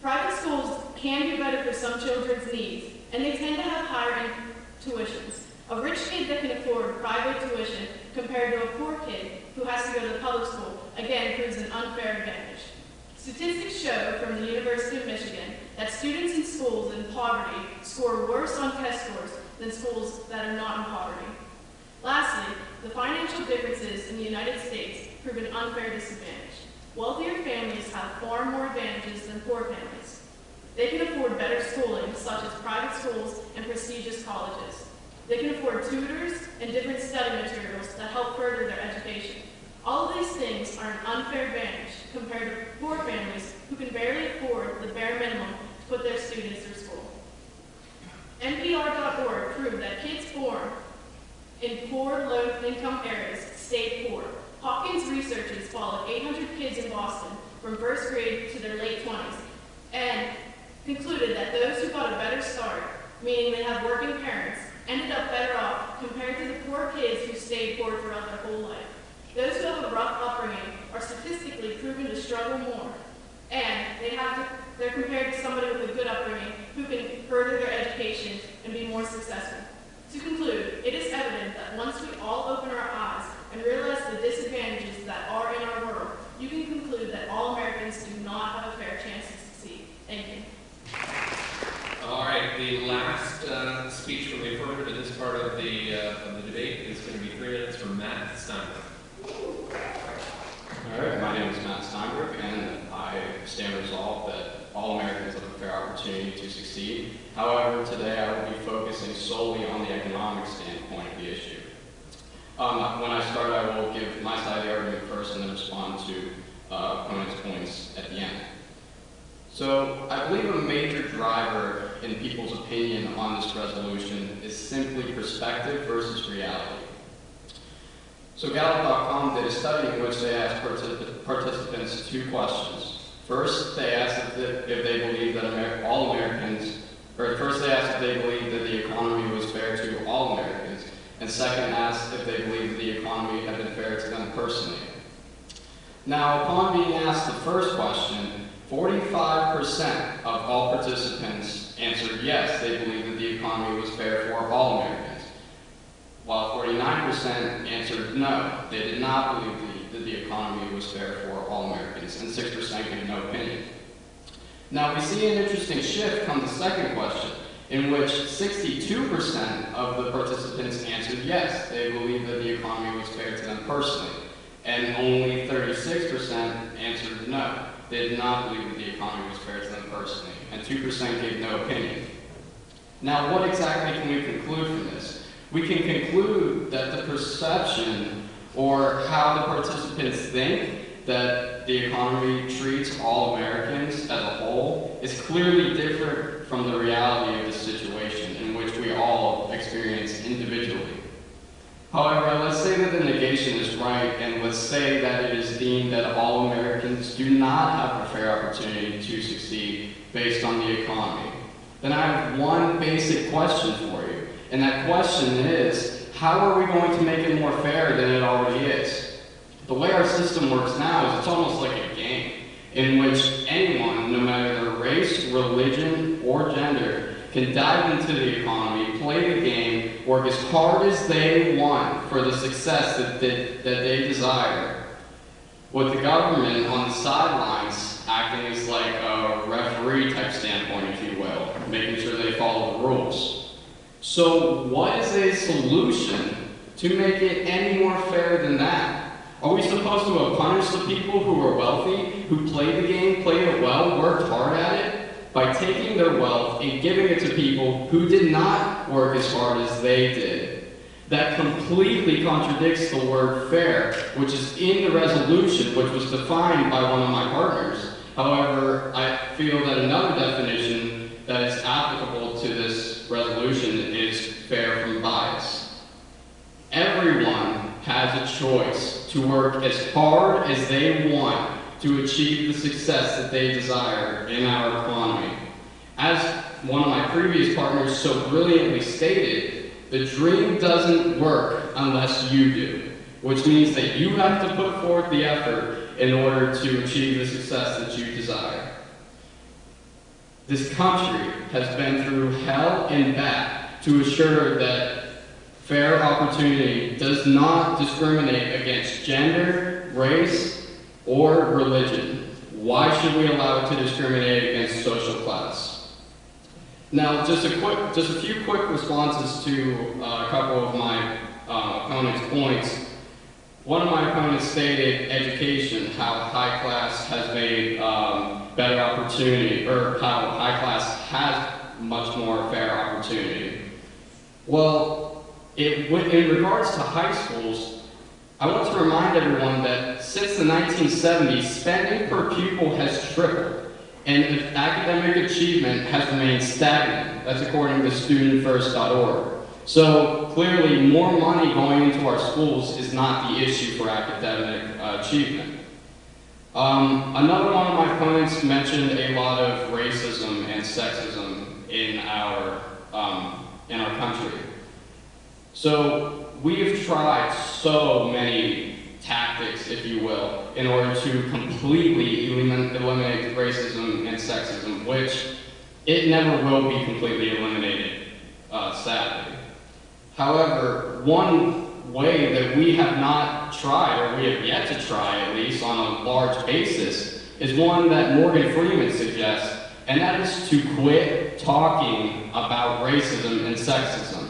Private schools can do better for some children's needs, and they tend to have higher tuitions. A rich kid that can afford private tuition compared to a poor kid who has to go to the public school, again, proves an unfair advantage. Statistics show from the University of Michigan that students in schools in poverty score worse on test scores than schools that are not in poverty. Lastly, the financial differences in the United States prove an unfair disadvantage. Wealthier families have far more advantages than poor families. They can afford better schooling, such as private schools and prestigious colleges. They can afford tutors and different study materials that help further their education. All of these things are an unfair advantage compared to poor families who can barely afford the bare minimum to put their students through school. NPR.org proved that kids born in poor, low-income areas stay poor. Hopkins researchers followed 800 kids in Boston from first grade to their late 20s and concluded that those who got a better start, meaning they have working parents, ended up better off compared to the poor kids who stayed poor throughout their whole life. Those who have a rough upbringing are statistically proven to struggle more, and they're compared to somebody with a good upbringing who can further their education and be your successor. To conclude, it is evident that once we all open our eyes and realize the disadvantages that are in our world, you can conclude that all Americans do not have a fair chance to succeed. Thank you. All right, the last speech from the affirmative in this part of the debate is going to be 3 minutes from Matt Steinberg. All right, my name is Matt Steinberg, and I stand resolved that all Americans have a fair opportunity to succeed. However, today I will be focusing solely on the economic standpoint of the issue. When I start, I will give my side of the argument first and then respond to opponents' points at the end. So, I believe a major driver in people's opinion on this resolution is simply perspective versus reality. So Gallup.com did a study in which they asked participants 2 questions. First, they asked if they believed that all Americans, or first they asked if they believed that the economy was fair to all Americans, and second asked if they believed that the economy had been fair to them personally. Now, upon being asked the first question, 45% of all participants answered yes, they believed that the economy was fair for all Americans, while 49% answered no, they did not believe that the economy was fair for all Americans, and 6% gave no opinion. Now, we see an interesting shift come the second question, in which 62% of the participants answered yes, they believed that the economy was fair to them personally, and only 36% answered no. They did not believe that the economy was fair to them personally, and 2% gave no opinion. Now, what exactly can we conclude from this? We can conclude that the perception, or how the participants think that the economy treats all Americans as a whole, is clearly different from the reality of the situation in which we all experience individually. However, let's say that the negation is right, and let's say that it is deemed that all Americans do not have a fair opportunity to succeed based on the economy. Then I have one basic question for you, and that question is, how are we going to make it more fair than it already is? The way our system works now is it's almost like a game, in which anyone, no matter their race, religion, or gender, can dive into the economy, play the game, work as hard as they want for the success that they desire, with the government on the sidelines acting as like a referee type standpoint, if you will, making sure they follow the rules. So what is a solution to make it any more fair than that? Are we supposed to punish the people who are wealthy, who played the game, played it well, worked hard at it, by taking their wealth and giving it to people who did not work as hard as they did? That completely contradicts the word fair, which is in the resolution, which was defined by one of my partners. However, I feel that another definition that is applicable to this resolution is fair from bias. Everyone has a choice to work as hard as they want to achieve the success that they desire in our economy. As one of my previous partners so brilliantly stated, the dream doesn't work unless you do, which means that you have to put forth the effort in order to achieve the success that you desire. This country has been through hell and back to assure that fair opportunity does not discriminate against gender, race, or religion. Why should we allow it to discriminate against social class? Now, just a few quick responses to a couple of my opponents' points. One of my opponents stated education, how high class has made better opportunity, or how high class has much more fair opportunity. Well, in regards to high schools, I want to remind everyone that since the 1970s, spending per pupil has tripled, and academic achievement has remained stagnant. That's according to studentfirst.org. So clearly, more money going into our schools is not the issue for academic achievement. Another one of my opponents mentioned a lot of racism and sexism in our country. So we have tried so many tactics, if you will, in order to completely eliminate racism and sexism, which it never will be completely eliminated, sadly. However, one way that we have not tried, or we have yet to try at least on a large basis, is one that Morgan Freeman suggests, and that is to quit talking about racism and sexism.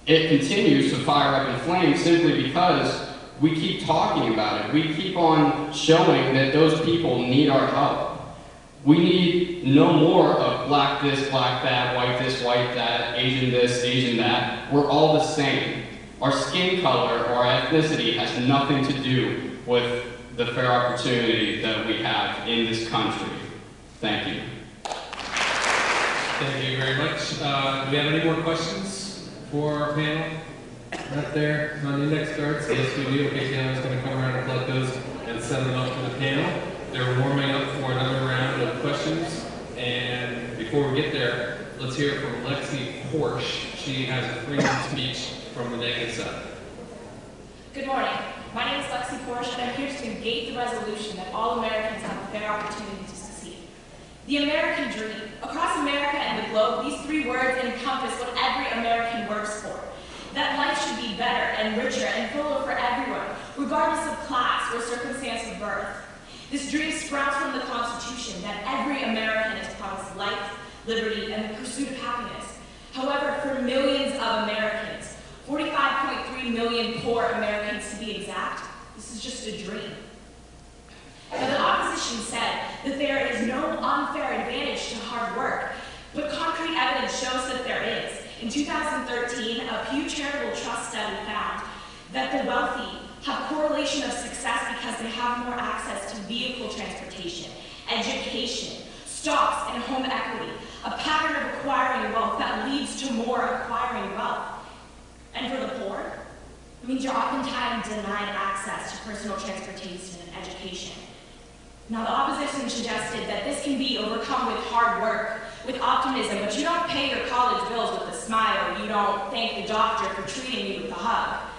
It continues to fire up in flames simply because we keep talking about it. We keep on showing that those people need our help. We need no more of black this, black that, white this, white that, Asian this, Asian that. We're all the same. Our skin color or our ethnicity has nothing to do with the fair opportunity that we have in this country. Thank you. Thank you very much. Do we have any more questions for our panel? Right there on the index cards? Yes, we do. Okay, Taylor's going to come around and collect those and send them up to the panel. They're warming up for another round of questions. And before we get there, let's hear from Lexi Porsche. She has a 3-minute speech from the negative side. Good morning. My name is Lexi Porsche, and I'm here to gate the resolution that all Americans have a fair opportunity to succeed. The American dream. Across America and the globe, these 3 words encompass what every American works for. That life should be better and richer and fuller for everyone, regardless of class or circumstance of birth. This dream sprouts from the Constitution that every American is promised life, liberty, and the pursuit of happiness. However, for millions of Americans, 45.3 million poor Americans to be exact, this is just a dream. Now, the opposition said that there is no unfair advantage to hard work, but concrete evidence shows that there is. In 2013, a Pew Charitable Trust study found that the wealthy have correlation of success because they have more access to vehicle transportation, education, stocks, and home equity, a pattern of acquiring wealth that leads to more acquiring wealth. And for the poor, it means you're oftentimes denied access to personal transportation and education. Now, the opposition suggested that this can be overcome with hard work, with optimism, but you don't pay your college bills with a smile. You don't thank the doctor for treating you with a hug.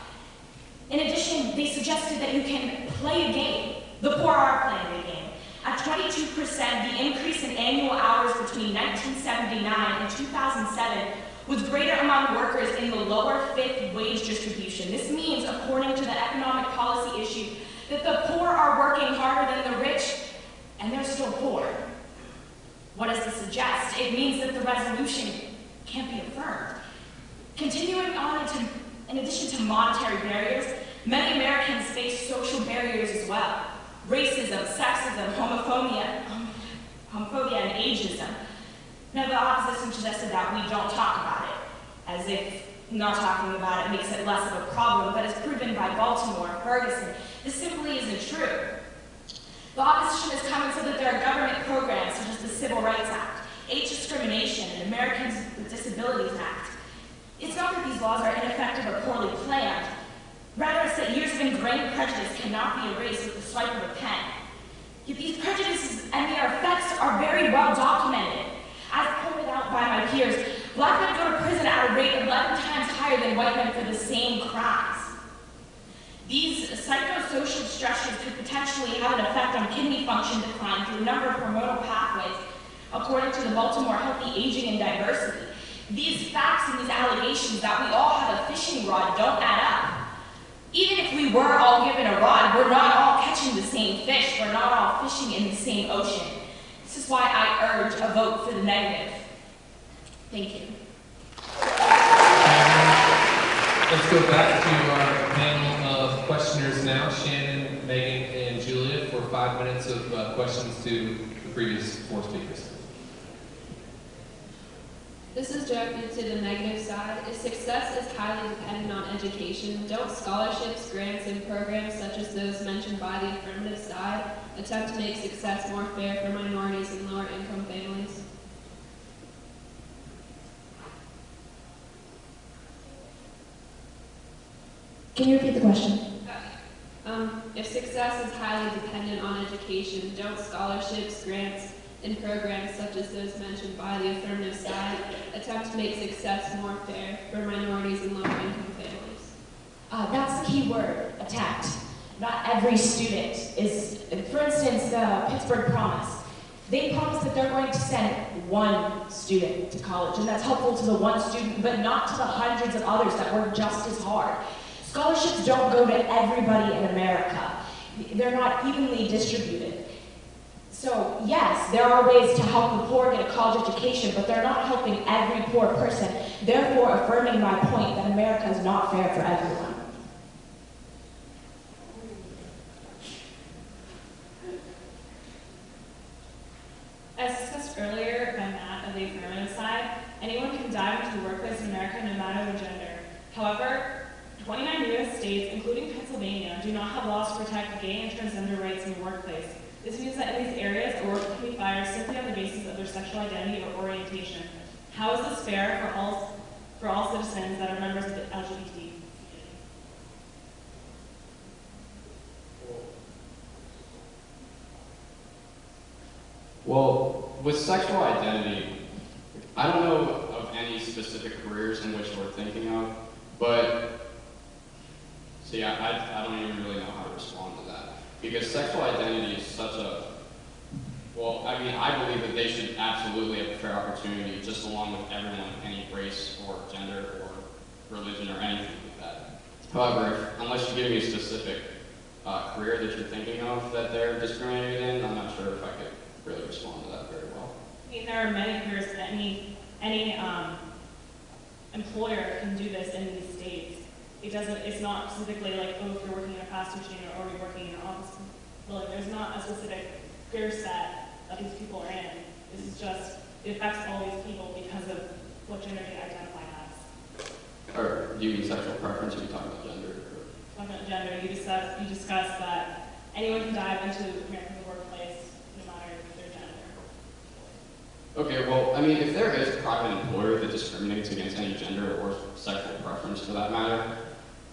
In addition, they suggested that you can play a game. The poor are playing a game. At 22%, the increase in annual hours between 1979 and 2007 was greater among workers in the lower 5th wage distribution. This means, according to the economic policy issue, that the poor are working harder than the rich, and they're still poor. What does this suggest? It means that the resolution can't be affirmed. Continuing on, in addition to monetary barriers, many Americans face social barriers as well. Racism, sexism, homophobia, and ageism. Now, the opposition suggested that we don't talk about it, as if not talking about it makes it less of a problem, but as proven by Baltimore and Ferguson, this simply isn't true. The opposition has come and said that there are government programs such as the Civil Rights Act, Age Discrimination, and Americans with Disabilities Act. It's not that these laws are ineffective or poorly planned. Rather, it's that years of ingrained prejudice cannot be erased with the swipe of a pen. Yet these prejudices and their effects are very well documented. As pointed out by my peers, black men go to prison at a rate 11 times higher than white men for the same crimes. These psychosocial stressors could potentially have an effect on kidney function decline through a number of hormonal pathways, according to the Baltimore Healthy Aging and Diversity. These facts and these allegations that we all have a fishing rod don't add up. Even if we were all given a rod, we're not all catching the same fish. We're not all fishing in the same ocean. This is why I urge a vote for the negative. Thank you. Let's go back to our panel of questioners now. Shannon, Megan, and Julia for 5 minutes of questions to the previous 4 speakers. This is directed to the negative side. If success is highly dependent on education, don't scholarships, grants, and programs such as those mentioned by the affirmative side attempt to make success more fair for minorities and lower income families? Can you repeat the question? If success is highly dependent on education, don't scholarships, grants, and programs such as those mentioned by the affirmative side attempt to make success more fair for minorities and lower income families? That's the key word, attempt. Not every student is, for instance, the Pittsburgh Promise. They promise that they're going to send one student to college, and that's helpful to the one student, but not to the hundreds of others that work just as hard. Scholarships don't go to everybody in America. They're not evenly distributed. So yes, there are ways to help the poor get a college education, but they're not helping every poor person, therefore affirming my point that America is not fair for everyone. As discussed earlier by Matt of the affirmative side, anyone can dive into the workplace in America no matter their gender. However, 29 U.S. states, including Pennsylvania, do not have laws to protect gay and transgender rights in the workplace. This means that in these areas, a worker can be fired simply on the basis of their sexual identity or orientation. How is this fair for all citizens that are members of the LGBT community? Well, with sexual identity, I don't know of any specific careers in which we're thinking of, but see, I don't even really know how to respond to that. Because sexual identity is such a, well, I mean, I believe that they should absolutely have a fair opportunity just along with everyone of any race or gender or religion or anything like that. However, unless you give me a specific career that you're thinking of that they're discriminated in, I'm not sure if I could really respond to that very well. I mean, there are many careers that any employer can do this in these states. It's not specifically like, oh, if you're working in a fast food chain or you're working in an office building, there's not a specific career set that these people are in. This is just, it affects all these people because of what gender they identify as. Or do you mean sexual preference, or are you talking about gender? Talking about gender, you discussed that anyone can dive into American workplace no matter their gender. Okay, well, I mean, if there is a private employer that discriminates against any gender or sexual preference for that matter,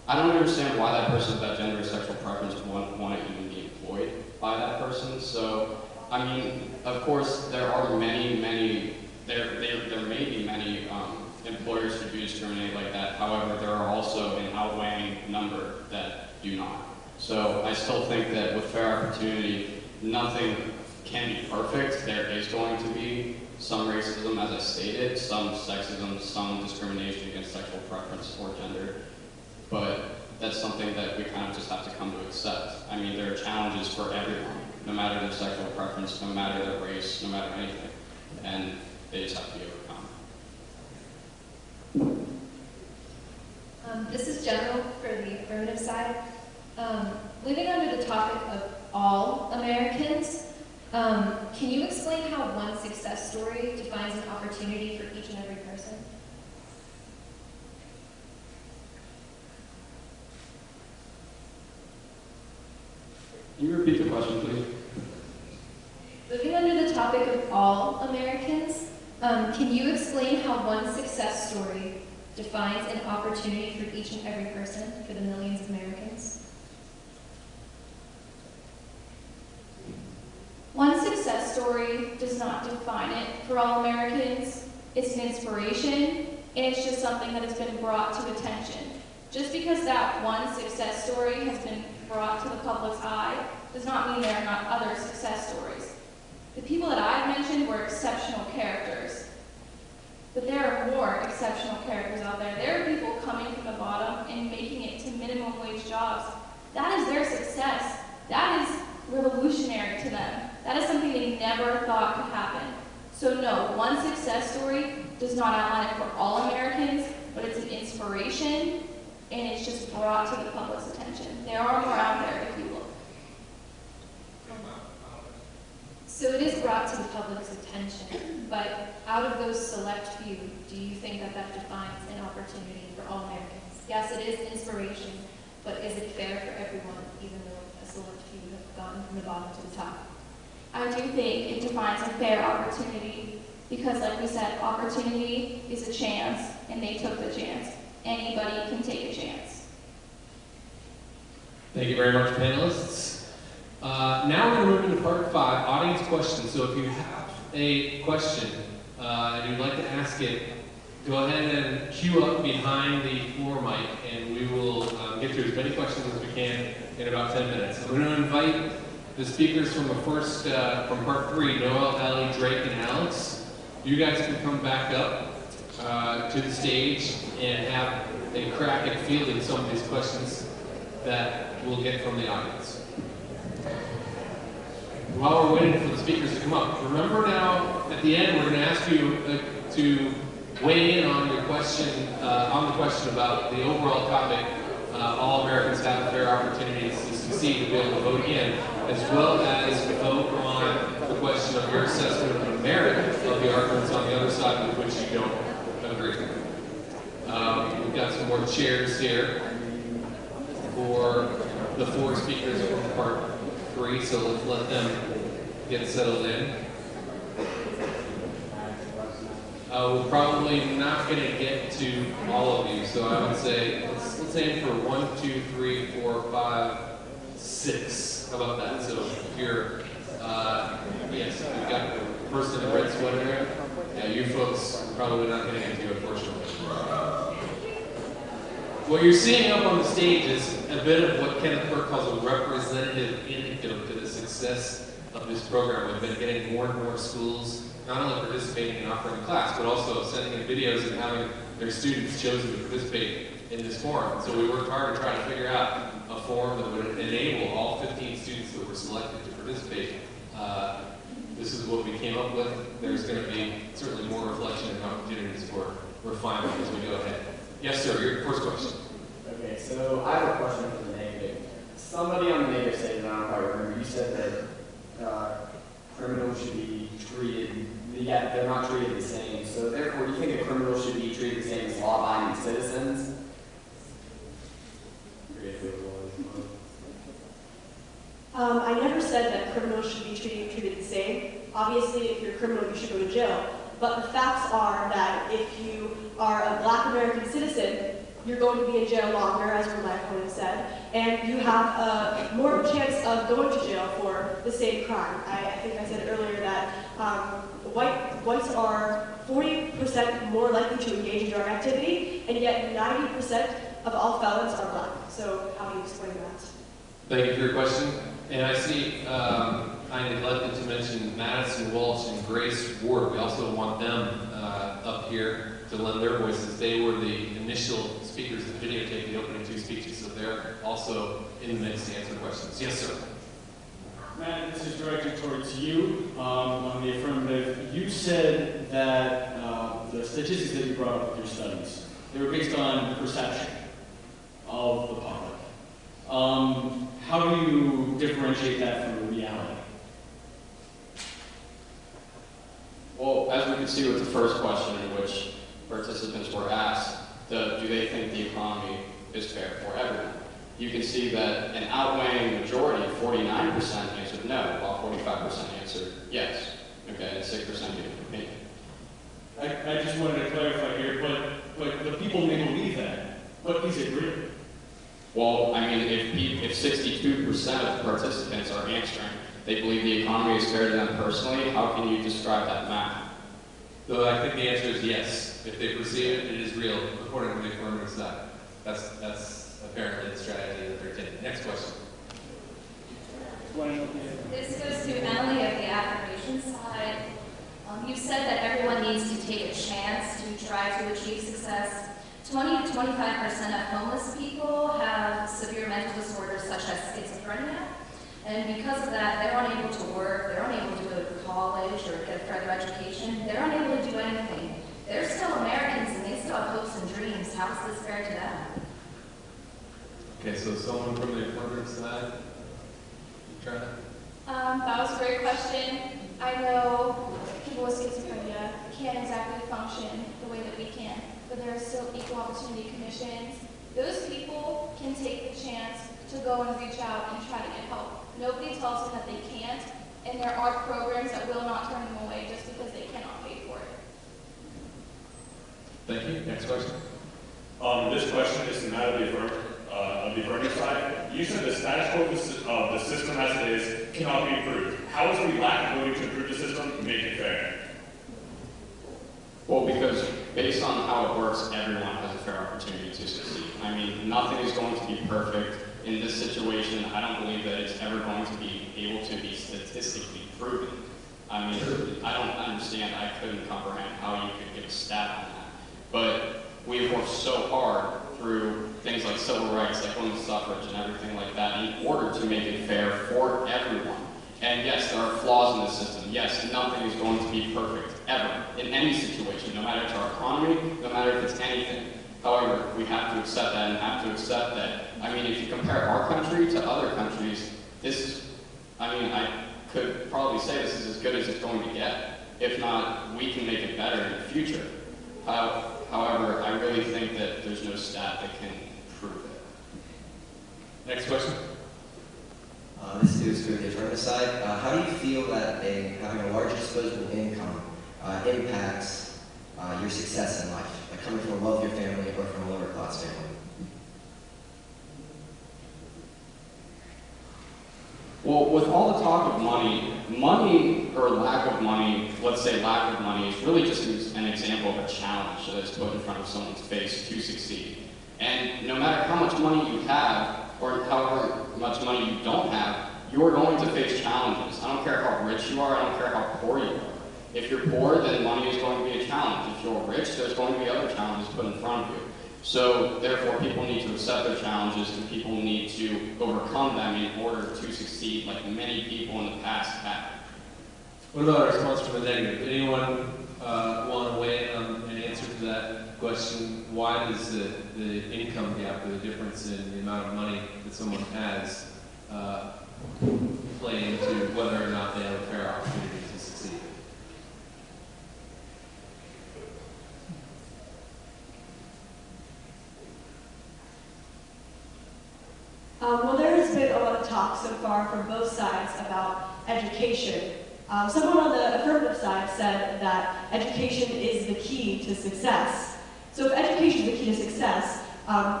I don't understand why that person with that gender or sexual preference would want to even be employed by that person. So, I mean, of course, there are there may be many employers who do discriminate like that. However, there are also an outweighing number that do not. So I still think that with fair opportunity, nothing can be perfect. There is going to be some racism, as I stated, some sexism, some discrimination against sexual preference or gender. But that's something that we kind of just have to come to accept. I mean, there are challenges for everyone, no matter their sexual preference, no matter their race, no matter anything. And they just have to be overcome. This is general for the affirmative side. Living under the topic of all Americans, can you explain how one success story defines an opportunity for each and every person? Can you repeat the question, please? Living under the topic of all Americans, can you explain how one success story defines an opportunity for each and every person, for the millions of Americans? One success story does not define it for all Americans. It's an inspiration, and it's just something that has been brought to attention. Just because that one success story has been brought to the public's eye does not mean there are not other success stories. The people that I've mentioned were exceptional characters, but there are more exceptional characters out there. There are people coming from the bottom and making it to minimum wage jobs. That is their success. That is revolutionary to them. That is something they never thought could happen. So no, one success story does not outline it for all Americans, but it's an inspiration, and it's just brought to the public's attention. There are more out there if you look. So it is brought to the public's attention, but out of those select few, do you think that that defines an opportunity for all Americans? Yes, it is inspiration, but is it fair for everyone, even though a select few have gotten from the bottom to the top? I do think it defines a fair opportunity because, like we said, opportunity is a chance, and they took the chance. Anybody can take a chance. Thank you very much, panelists. Now we're going to move into part 5, audience questions. So if you have a question and you'd like to ask it, go ahead and queue up behind the floor mic, and we will get through as many questions as we can in about 10 minutes. I'm going to invite the speakers from from part 3, Noel, Allie, Drake, and Alex. You guys can come back up to the stage and have a crack at fielding some of these questions that we'll get from the audience. While we're waiting for the speakers to come up, remember now, at the end, we're going to ask you to weigh in on your question, on the question about the overall topic, all Americans have a fair opportunity to succeed, to be able to vote again, as well as vote on the question of your assessment of the merit of the arguments on the other side with which you don't agree. We've got some more chairs here for the 4 speakers from part 3, so let's let them get settled in. We're probably not going to get to all of you, so I would say let's aim for 1, 2, 3, 4, 5, 6. How about that? So if you're, yes, we've got the person in the red sweater. Yeah, you folks are probably not going to get to, unfortunately. What you're seeing up on the stage is a bit of what Kenneth Burke calls a representative anecdote to the success of this program. We've been getting more and more schools not only participating in offering a class, but also sending in videos and having their students chosen to participate in this forum. So we worked hard to try to figure out a forum that would enable all 15 students that were selected to participate. This is what we came up with. There's going to be certainly more reflection and opportunities for refinement as we go ahead. Yes, sir, your first question. Okay, so I have a question for the negative. Somebody on the negative side, and I don't quite remember, you said that criminals should be treated, yet they're not treated the same. So therefore, do you think a criminal should be treated the same as law-abiding citizens? I never said that criminals should be treated the same. Obviously, if you're a criminal, you should go to jail. But the facts are that if you are a Black American citizen, you're going to be in jail longer, as my opponent said, and you have more of a chance of going to jail for the same crime. I think I said earlier that whites are 40% more likely to engage in drug activity, and yet 90% of all felons are Black. So how do you explain that? Thank you for your question. And I see I neglected to mention Madison Walsh and Grace Ward. We also want them up here to lend their voices. They were the initial speakers that videotaped the opening 2 speeches, so they're also in the mix to answer questions. Yes, sir. Matt, this is directed towards you on the affirmative. You said that the statistics that you brought up with your studies, they were based on perception of the public. How do you differentiate that from the reality? Well, as we can see with the first question in which participants were asked, do they think the economy is fair for everyone? You can see that an outweighing majority, 49%, answered no, while 45% answered yes. Okay, and 6% gave opinion. I just wanted to clarify here, but the people may believe that, but is it real? Well, I mean, if 62% of participants are answering, they believe the economy is fair to them personally, how can you describe that math? So I think the answer is yes. If they perceive it, it is real, according to the affirmative side. That's apparently the strategy that they're taking. Next question. This goes to Emily of the affirmation side. You said that everyone needs to take a chance to try to achieve success. 20 to 25% of homeless people have severe mental disorders such as schizophrenia. And because of that, they're unable to work, they're unable to go to college or get further education, they're unable to do anything. They're still Americans and they still have hopes and dreams. How is this fair to them? Okay, so someone from the affirmative side, try that. That was a great question. I know people with schizophrenia can't exactly function the way that we can, but there are still equal opportunity commissions. Those people can take the chance to go and reach out and try to get help. Nobody tells them that they can't, and there are programs that will not turn them away just because they cannot pay for it. Thank you. Next question. This question is not of the affirmative side. You said the status quo of the system as it is cannot be improved. How is we lack ability to improve the system and make it fair? Well, because based on how it works, everyone has a fair opportunity to succeed. I mean, nothing is going to be perfect. in this situation, I don't believe that it's ever going to be able to be statistically proven. I mean, I don't understand, I couldn't comprehend how you could give a stat on that. But we have worked so hard through things like civil rights, like women's suffrage and everything like that, in order to make it fair for everyone. And yes, there are flaws in the system. Yes, nothing is going to be perfect, ever, in any situation, no matter if it's our economy, no matter if it's anything. However, we have to accept that and have to accept that. I mean, if you compare our country to other countries, this is, I mean, I could probably say this is as good as it's going to get. If not, we can make it better in the future. However, I really think that there's no stat that can prove it. Next question. This is for the affirmative side. How do you feel that having a large disposable income impacts your success in life, like coming from a wealthier family or from a lower class family? Well, with all the talk of money or lack of money, let's say lack of money, is really just an example of a challenge that is put in front of someone's face to succeed. And no matter how much money you have, or however much money you don't have, you're going to face challenges. I don't care how rich you are, I don't care how poor you are. If you're poor, then money is going to be a challenge. If you're rich, there's going to be other challenges put in front of you. So therefore, people need to accept their challenges and people need to overcome them in order to succeed, like many people in the past have. What about a response from the negative? Anyone want to weigh in on an answer to that question? Why does the income gap, or the difference in the amount of money that someone has, play into whether or not they have a fair opportunity to succeed? Well, there has been a lot of talk so far from both sides about education. Someone on the affirmative side said that education is the key to success. So if education is the key to success,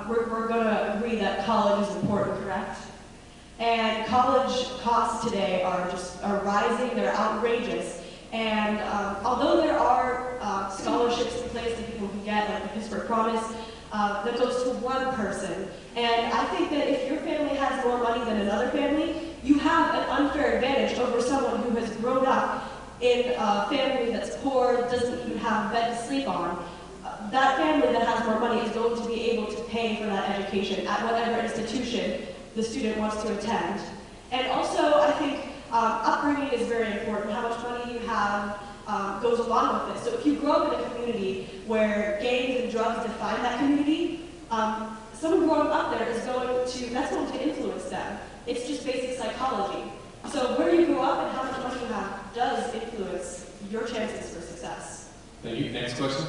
we're going to agree that college is important, correct? And college costs today are rising, they're outrageous. And although there are scholarships in place that people can get, like the Pittsburgh Promise, that goes to one person. And I think that if your family has more money than another family, you have an unfair advantage over someone who has grown up in a family that's poor, doesn't even have a bed to sleep on. That family that has more money is going to be able to pay for that education at whatever institution the student wants to attend. And also, I think upbringing is very important. How much money you have goes along with it. So if you grow up in a community where gangs and drugs define that community, someone growing up there that's going to influence them. It's just basic psychology. So where you grow up and how much money you have does influence your chances for success. Thank you. Next question.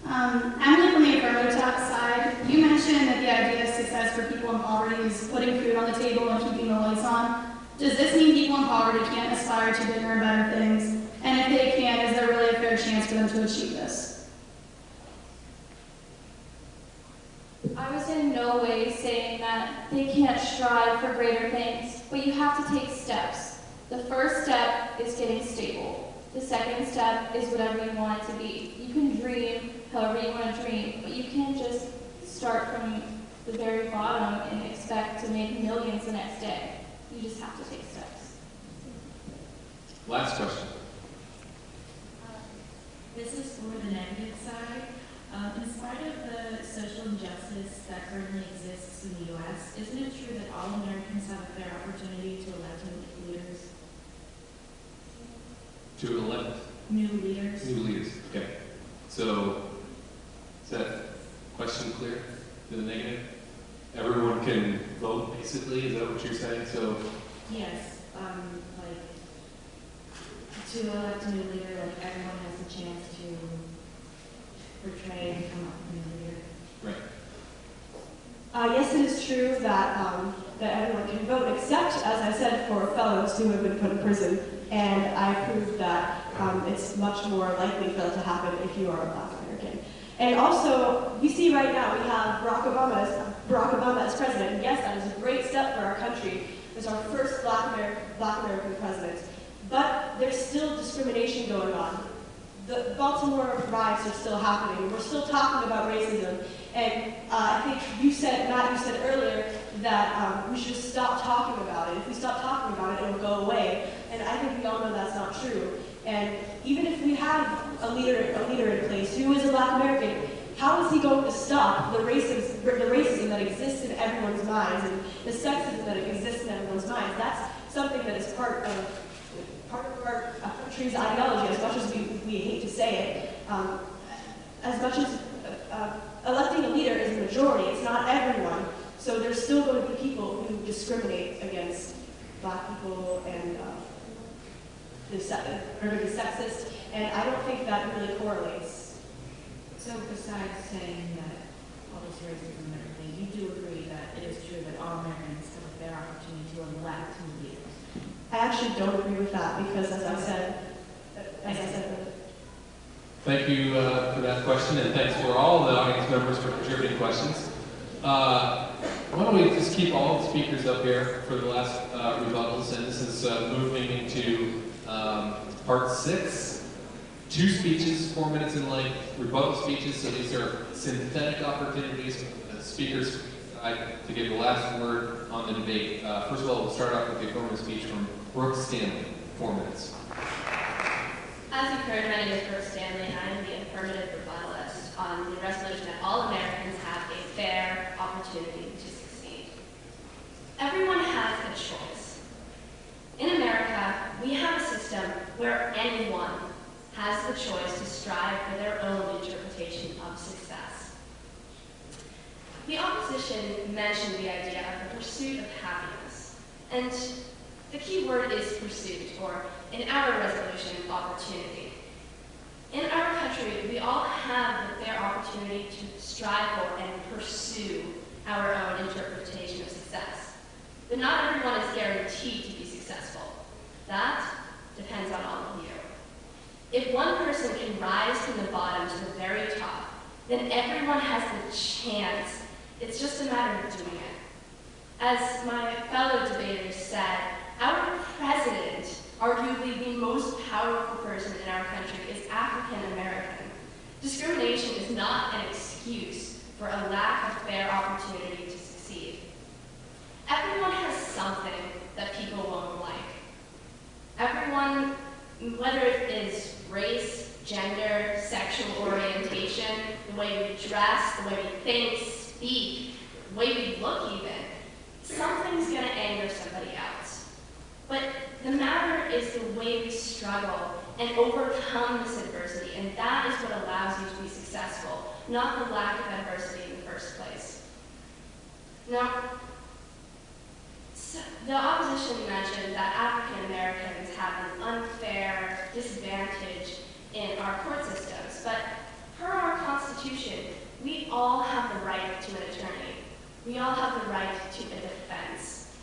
Emily, from the affirmative side, you mentioned that the idea of success for people in poverty is putting food on the table and keeping the lights on. Does this mean people in poverty can't aspire to bigger and better things? And if they can, is there really a fair chance for them to achieve this? I was in no way saying that they can't strive for greater things, but you have to take steps. The first step is getting stable. The second step is whatever you want it to be. You can dream however you want to dream, but you can't just start from the very bottom and expect to make millions the next day. You just have to take steps. Last question. This is for the negative side. In spite of the social injustice that currently exists in the U.S., isn't it true that all Americans have a fair opportunity to elect new leaders? To elect? New leaders. New leaders, okay. So, is that question clear to the negative? Everyone can vote, basically, is that what you're saying? So, yes, like, to elect a new leader, like, everyone has a chance to portray and come up with a new leader. Right. Yes, it is true that everyone can vote, except, as I said, for felons who have been put in prison. And I proved that it's much more likely for that to happen if you are a Black American. And also, we see right now we have Barack Obama as president. And yes, that is a great step for our country. It's our first Black American president. But there's still discrimination going on. the Baltimore riots are still happening. We're still talking about racism. And I think Matt, you said earlier that we should stop talking about it. If we stop talking about it, it will go away. And I think we all know that's not true. And even if we have a leader in place who is a Black American, how is he going to stop the racism that exists in everyone's minds and the sexism that exists in everyone's minds? That's something that is part of our country's ideology, as much as we hate to say it. As much as electing a leader is a majority, it's not everyone. So there's still going to be people who discriminate against Black people and are going to be sexist, and I don't think that really correlates. So besides saying that all this racism and everything, you do agree that it is true that all Americans have a fair opportunity to elect new leaders? I actually don't agree with that because, as I said, Thank you for that question, and thanks for all the audience members for contributing questions. Why don't we just keep all the speakers up here for the last rebuttals, and this is moving into part 6. 2 speeches, 4 minutes in length, rebuttal speeches, so these are synthetic opportunities. Speakers to give the last word on the debate. First of all, we'll start off with the affirmative speech from Brooke Stanley, 4 minutes. As you've heard, my name is Brooke Stanley, and I am the affirmative rebuttalist on the resolution that all Americans have a fair opportunity to succeed. Everyone has a choice. In America, we have a system where anyone has the choice to strive for their own interpretation of success. The opposition mentioned the idea of the pursuit of happiness, and the key word is pursuit, or in our resolution, opportunity. In our country, we all have the fair opportunity to strive for and pursue our own interpretation of success. But not everyone is guaranteed to be successful. That depends on all of you. If one person can rise from the bottom to the very top, then everyone has the chance. It's just a matter of doing it. As my fellow debaters said, our president, arguably the most powerful person in our country, is African American. Discrimination is not an excuse for a lack of fair opportunity to succeed. Everyone has something that people won't like. Everyone, whether it is race, gender, sexual orientation, the way we dress, the way we think, speak, the way we look even, something's going to anger somebody else. But the matter is the way we struggle and overcome this adversity, and that is what allows you to be successful, not the lack of adversity in the first place. Now, the opposition mentioned that African Americans have an unfair disadvantage in our court systems, but per our Constitution, we all have the right to an attorney. We all have the right to a defense.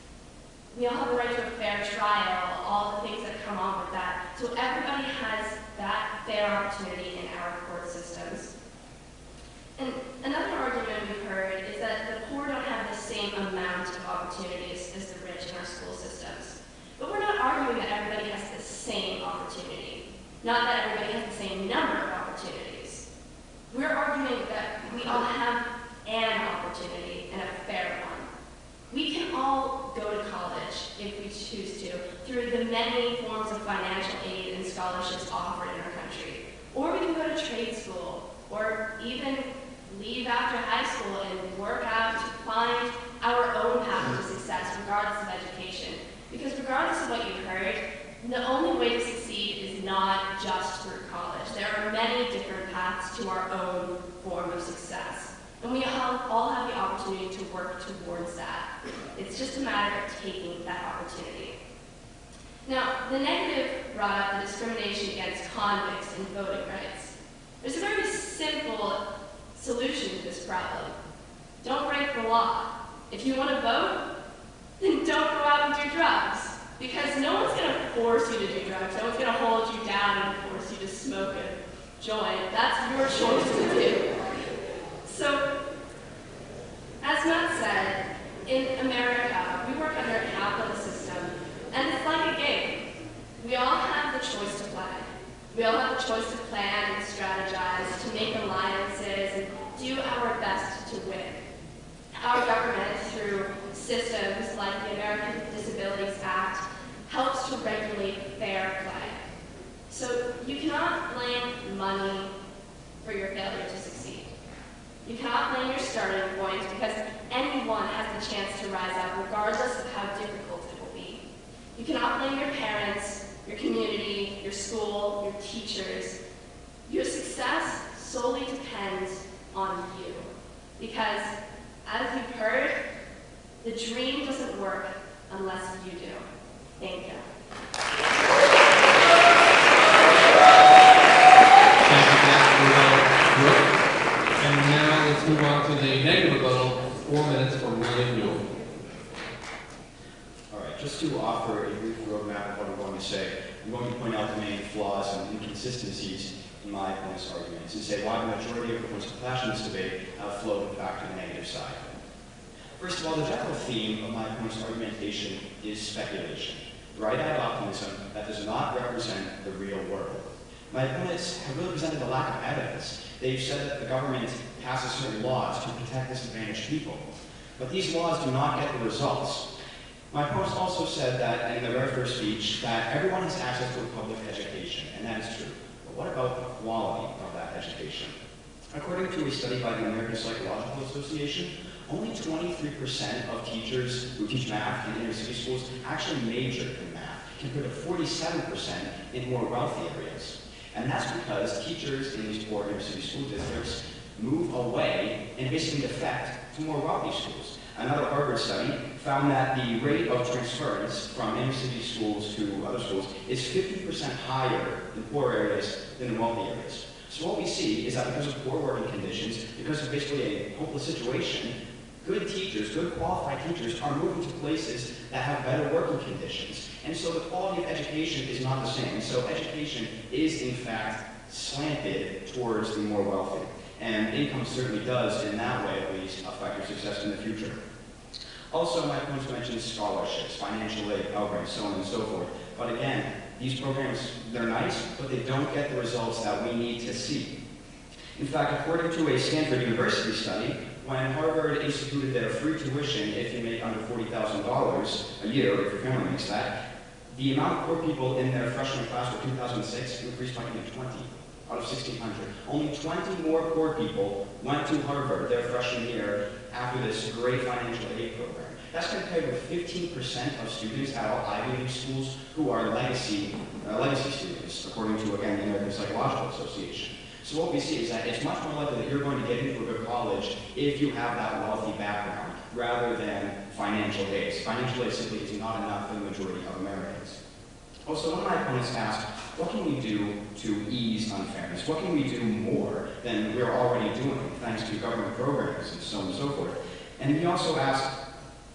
We all have the right to a fair trial, all the things that come on with that. So everybody has that fair opportunity in our court systems. And another argument we've heard is that the poor don't have the same amount of opportunities as the rich in our school systems. But we're not arguing that everybody has the same opportunity, not that everybody has the same number of opportunities. We're arguing that we all have an opportunity and a fair one. We can all go to college if we choose to, through the many forms of financial aid and scholarships offered in our country. Or we can go to trade school, or even leave after high school and work out to find our own path to success, regardless of education. Because regardless of what you've heard, the only way to succeed is not just through college. There are many different paths to our own form of success. And we all have the opportunity to work towards that. It's just a matter of taking that opportunity. Now, the negative brought up the discrimination against convicts and voting rights. There's a very simple solution to this problem. Don't break the law. If you want to vote, then don't go out and do drugs. Because no one's going to force you to do drugs. No one's going to hold you down and force you to smoke a joint. That's your choice to do. So, as Matt said, in America, we work under a capitalist system, and it's like a game. We all have the choice to play. We all have the choice to plan starting point because anyone has the chance to rise up regardless of how difficult it will be. You cannot blame your parents, your community, your school, your teachers. Your success solely depends on you because, as you've heard, the dream doesn't work unless you do. Thank you. And now let's move on to the negative rebuttal, 4 minutes from William Newell. All right, just to offer a brief roadmap of what I'm going to say, I'm going to point out the main flaws and inconsistencies in my opponent's arguments and say why the majority of the points of clash in this debate have flowed back to the negative side. First of all, the general theme of my opponent's argumentation is speculation. Right-eyed optimism that does not represent the real world. My opponents have really presented a lack of evidence. They've said that the government passes certain laws to protect disadvantaged people, but these laws do not get the results. My opponents also said that in their very first speech that everyone has access to a public education, and that is true. But what about the quality of that education? According to a study by the American Psychological Association, only 23% of teachers who teach math in inner city schools actually major in math, compared to 47% in more wealthy areas. And that's because teachers in these poor inner city school districts move away and basically defect to more wealthy schools. Another Harvard study found that the rate of transference from inner city schools to other schools is 50% higher in poor areas than in wealthy areas. So what we see is that because of poor working conditions, because of basically a hopeless situation, good teachers, good qualified teachers are moving to places that have better working conditions. And so the quality of education is not the same. And so education is in fact slanted towards the more wealthy. And income certainly does, in that way at least, affect your success in the future. Also, my opponents mentioned scholarships, financial aid programs, so on and so forth. But again, these programs, they're nice, but they don't get the results that we need to see. In fact, according to a Stanford University study, when Harvard instituted their free tuition if you make under $40,000 a year, if your family makes that, the amount of poor people in their freshman class for 2006 increased by only 20 out of 1,600. Only 20 more poor people went to Harvard their freshman year after this great financial aid program. That's compared with 15% of students at all Ivy League schools who are legacy students, according to, again, the American Psychological Association. So what we see is that it's much more likely that you're going to get into a good college if you have that wealthy background, rather than financial aid. Financial aid simply is not enough for the majority of Americans. Also, one of my opponents asked, what can we do to ease unfairness? What can we do more than we're already doing, thanks to government programs and so on and so forth? And he also asked,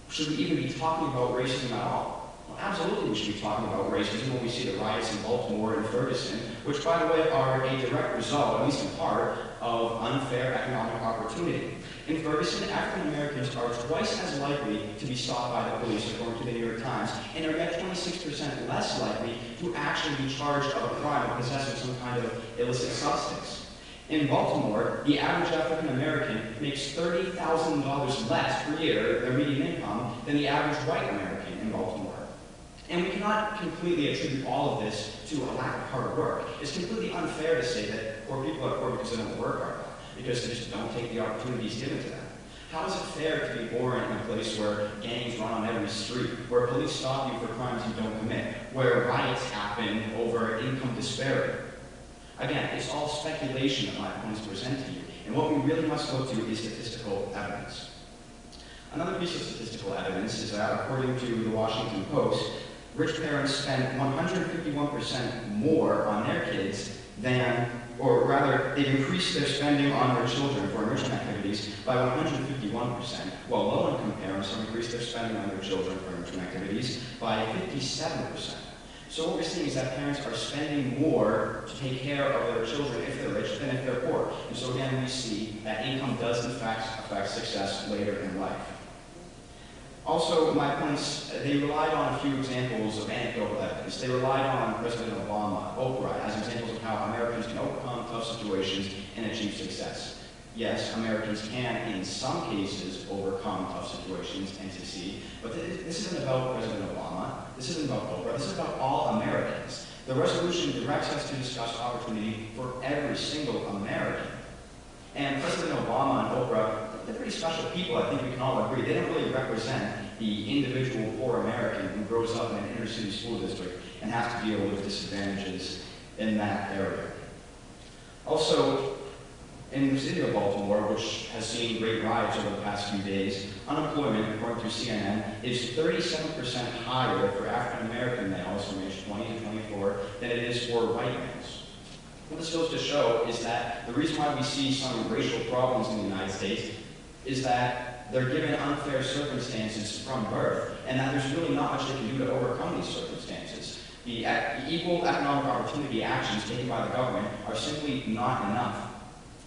should we even be talking about racism at all? Well, absolutely we should be talking about racism when we see the riots in Baltimore and Ferguson, which, by the way, are a direct result, at least in part, of unfair economic opportunity. In Ferguson, African Americans are twice as likely to be stopped by the police, according to the New York Times, and are yet 26% less likely to actually be charged of a crime of possessing some kind of illicit substance. In Baltimore, the average African American makes $30,000 less per year, their median income, than the average white American in Baltimore. And we cannot completely attribute all of this to a lack of hard work. It's completely unfair to say that poor people are poor because they don't work hard enough, because they just don't take the opportunities given to them. How is it fair to be born in a place where gangs run on every street, where police stop you for crimes you don't commit, where riots happen over income disparity? Again, it's all speculation that my opponents present to you, and what we really must look to is statistical evidence. Another piece of statistical evidence is that, according to the Washington Post, rich parents spend 151% more on their kids than, or rather, they've increased their spending on their children for enrichment activities by 151%, while low-income parents have increased their spending on their children for enrichment activities by 57%. So what we're seeing is that parents are spending more to take care of their children if they're rich than if they're poor. And so again, we see that income does in fact affect success later in life. Also, my opponents, they relied on a few examples of anecdotal evidence. They relied on President Obama, Oprah, as examples of how Americans can overcome tough situations and achieve success. Yes, Americans can, in some cases, overcome tough situations and succeed, but this isn't about President Obama, this isn't about Oprah, this is about all Americans. The resolution directs us to discuss opportunity for every single American. And President Obama and Oprah, they're pretty special people. I think we can all agree. They don't really represent the individual poor American who grows up in an inner city school district and has to deal with disadvantages in that area. Also, in the city of Baltimore, which has seen great rise over the past few days, unemployment, according to CNN, is 37% higher for African American males from age 20 to 24 than it is for white males. What this goes to show is that the reason why we see some racial problems in the United States is that they're given unfair circumstances from birth, and that there's really not much they can do to overcome these circumstances. The equal economic opportunity actions taken by the government are simply not enough.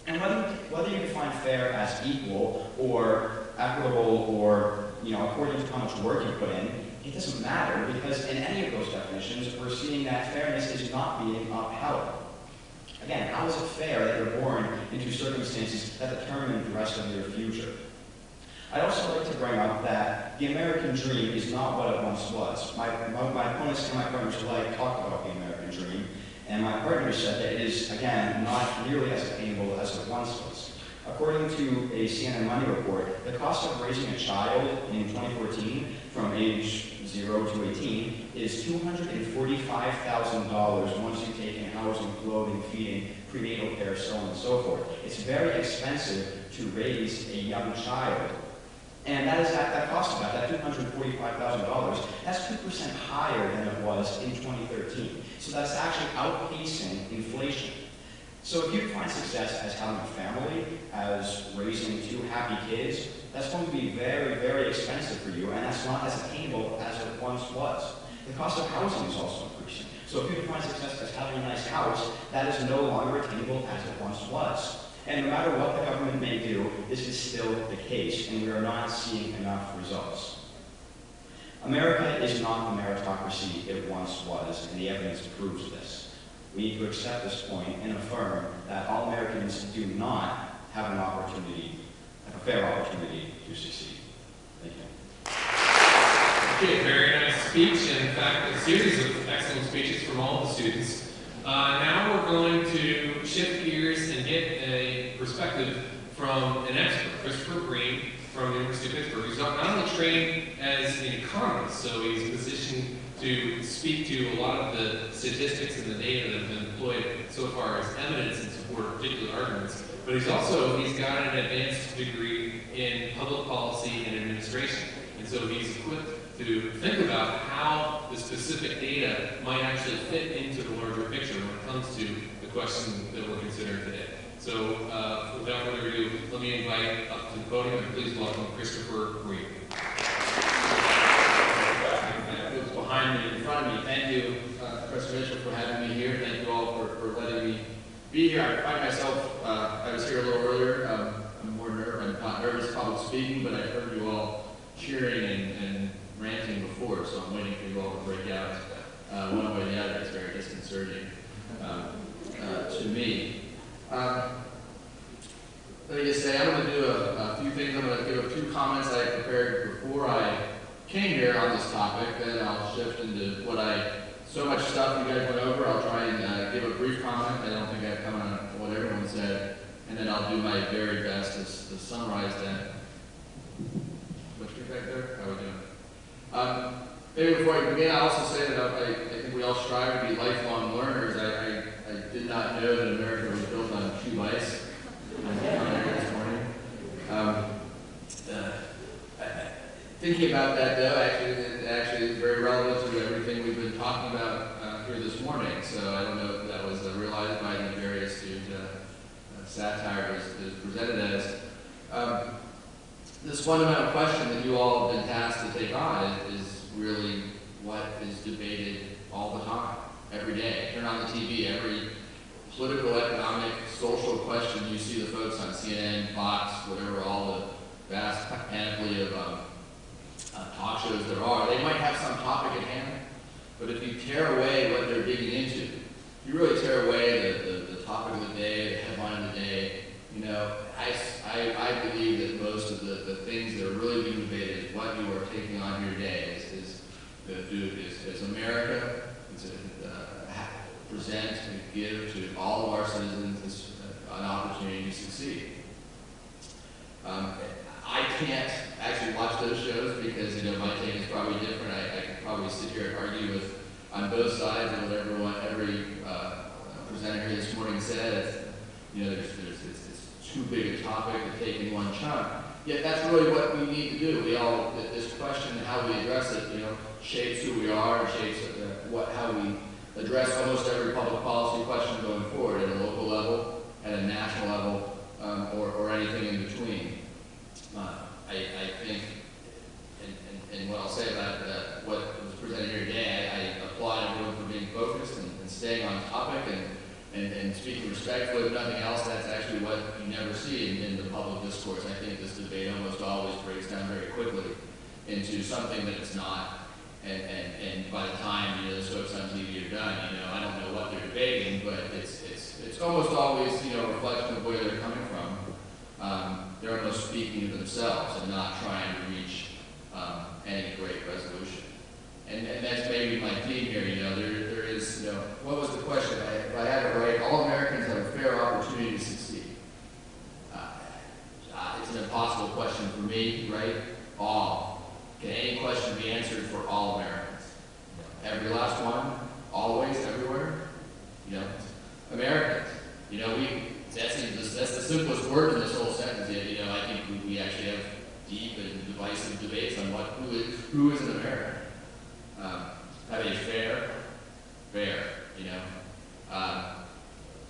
And whether you define fair as equal or equitable or, according to how much work you put in, it doesn't matter, because in any of those definitions, we're seeing that fairness is not being upheld. Again, how is it fair that you're born into circumstances that determine the rest of your future? I'd also like to bring up that the American dream is not what it once was. My opponents and my partners alike talked about the American dream, and my partner said that it is, again, not nearly as attainable as it once was. According to a CNN Money report, the cost of raising a child in 2014 from age 0 to 18 is $245,000 once you take in housing, clothing, feeding, prenatal care, so on and so forth. It's very expensive to raise a young child. And that cost of that $245,000, that's 2% higher than it was in 2013. So that's actually outpacing inflation. So if you define success as having a family, as raising 2 happy kids, that's going to be very, very expensive for you, and that's not as attainable as it once was. The cost of housing is also increasing. So if you define success as having a nice house, that is no longer attainable as it once was. And no matter what the government may do, this is still the case, and we are not seeing enough results. America is not the meritocracy it once was, and the evidence proves this. We need to accept this point and affirm that all Americans do not have an opportunity, a fair opportunity to succeed. Thank you. Okay, very nice speech, and in fact, a series of excellent speeches from all the students. Now we're going to shift gears and get a perspective from an expert, Christopher Green from the University of Pittsburgh. He's not only trained as an economist, so he's positioned to speak to a lot of the statistics and the data that have been employed so far as evidence in support of particular arguments, but he's got an advanced degree in public policy and administration. And so he's equipped to think about how the specific data might actually fit into the larger picture when it comes to the question that we're considering today. So without further ado, let me invite up to the podium and please welcome Christopher Green. Behind me, in front of me. Thank you, Professor Mitchell, for having me here. Thank you all for letting me be here. I find myself, I was here a little earlier. I'm not nervous public speaking, but I heard you all cheering and ranting before, so I'm waiting for you all to break out one way or the other. It's very disconcerting to me. Let me just say, I'm going to do a few things. I'm going to give a few comments I prepared before I came here on this topic, then I'll shift into so much stuff you guys went over. I'll try and give a brief comment. I don't think I've come on what everyone said, and then I'll do my very best to summarize that. What's back there? How are we doing? Maybe before I begin, I'll also say that I think we all strive to be lifelong learners. I did not know that America was built on cube ice. This morning. Thinking about that, though, actually is very relevant to everything we've been talking about here this morning. So I don't know if that was realized by the various satire is presented as. This fundamental question that you all have been tasked to take on is really what is debated all the time, every day. Turn on the TV, every political, economic, social question, you see the folks on CNN, Fox, whatever, all the vast panoply of talk shows there are. They might have some topic at hand, but if you tear away what they're digging into, you really tear away the topic of the day, the headline of the day, I believe that most of the things that are really being debated is what you are taking on here today is America, present and give to all of our citizens an opportunity to succeed. can't actually watch those shows because, you know, my take is probably different. I could probably sit here and argue with on both sides of what every presenter here this morning said. It's, you know, it's too big a topic to take in one chunk. Yet that's really what we need to do. This question, how we address it, you know, shapes who we are and shapes how we address almost every public policy question going forward at a local level, at a national level, or anything in between. I think, and what I'll say about what was presented here today, I applaud everyone for being focused and staying on topic and speaking respectfully. If nothing else, that's actually what you never see in the public discourse. I think this debate almost always breaks down very quickly into something that it's not. And by the time, you know, those folks on TV are done, you know, I don't know what they're debating, but it's almost always, you know, a reflection of where they're coming from. They're almost speaking to themselves and not trying to reach any great resolution. And that's maybe my theme here, you know, there is, you know, what was the question? If I have it right, all Americans have a fair opportunity to succeed. It's an impossible question for me, right? All. Can any question be answered for all Americans? Every last one, always, everywhere? You know, Americans. You know, that's the simplest word in this whole sentence. You know, I think we actually have deep and divisive debates on who is an American. Have a fair, you know.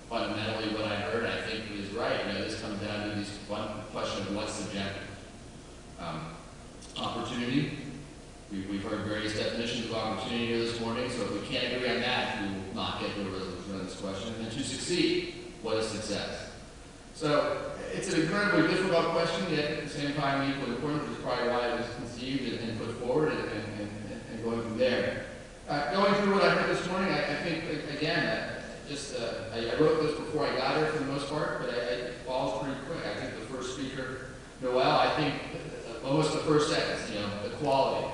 Fundamentally, what I heard, I think, is right. You know, this comes down to this one question of what's subjective. Opportunity. We've heard various definitions of opportunity here this morning, so if we can't agree on that, we will not get to a resolution on this question. And to succeed, what is success? So it's an incredibly difficult question, yet at the same time equally important, which is probably why it was conceived and put forward and going from there. Going through what I heard this morning, I think, again, I wrote this before I got here for the most part, but it falls pretty quick. I think the first speaker, Noel, I think almost the first sentence, you know, equality.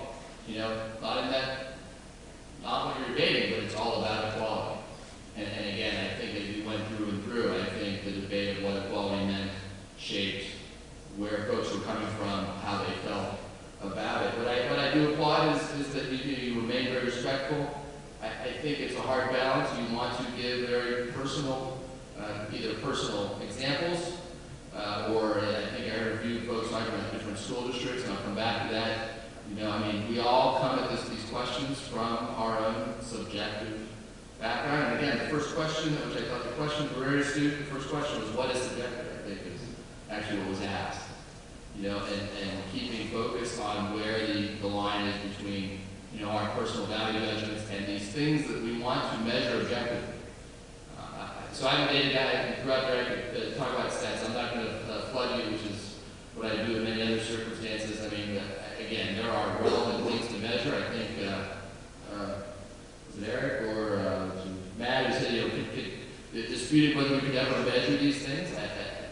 You know, not what you're debating, but it's all about equality. And again, I think as we went through and through, I think the debate of what equality meant shaped where folks were coming from, how they felt about it. What I do applaud is that you remain very respectful. I think it's a hard balance. You want to give very personal, either personal examples, or I think I heard a few folks talking about different school districts, and I'll come back to that. You know, I mean, we all come at these questions from our own subjective background. And again, the first question, which I thought the questions were very astute, the first question was, what is subjective? I think is actually what was asked. You know, and keeping focus on where the line is between, you know, our personal value judgments and these things that we want to measure objectively. So I'm a data guy, and throughout there I could talk about stats. I'm not going to flood you, which is what I do in many other circumstances. I mean, again, there are relevant things to measure. I think, was it Eric or Matt who said, you know, disputed whether we could ever measure these things.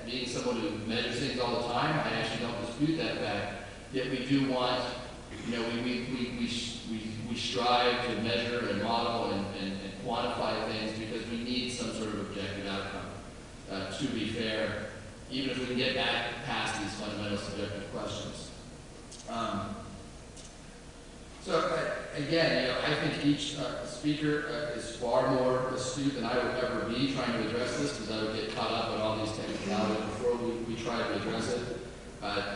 Being someone who measures things all the time, I actually don't dispute that fact. Yet we do want, you know, we strive to measure and model and quantify things because we need some sort of objective outcome to be fair, even if we can get back past these fundamental subjective questions. Again, you know, I think each speaker is far more astute than I would ever be trying to address this, because I would get caught up in all these technicalities before we try to address it.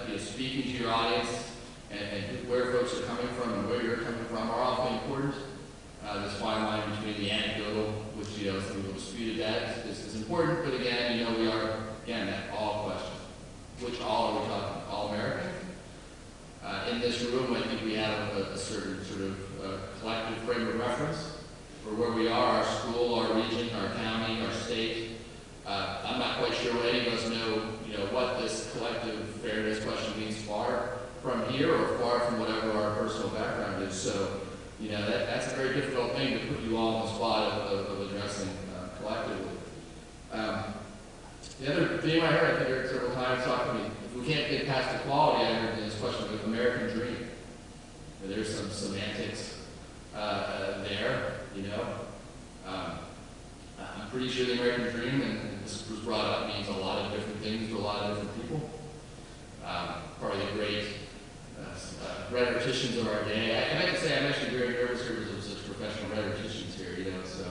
You know, speaking to your audience and where folks are coming from and where you're coming from are awfully important. This fine line between the anecdotal, which, you know, some people disputed that, is important, but again, you know, we are, again, that all question. Which all are we talking about? All American? In this room, I think we have a certain sort of collective frame of reference for where we are, our school, our region, our county, our state. I'm not quite sure what any of us know, you know, what this collective fairness question means far from here or far from whatever our personal background is. So, you know, that's a very difficult thing to put you all on the spot of addressing collectively. The other theme I heard, I think I heard several times talking to me, if we can't get past equality, I heard this question of American dream. There's some semantics there, you know. I'm pretty sure the American dream, and this was brought up, means a lot of different things to a lot of different people. Part probably the great rhetoricians of our day. I have to say I'm actually very nervous here because of such professional rhetoricians here, you know, so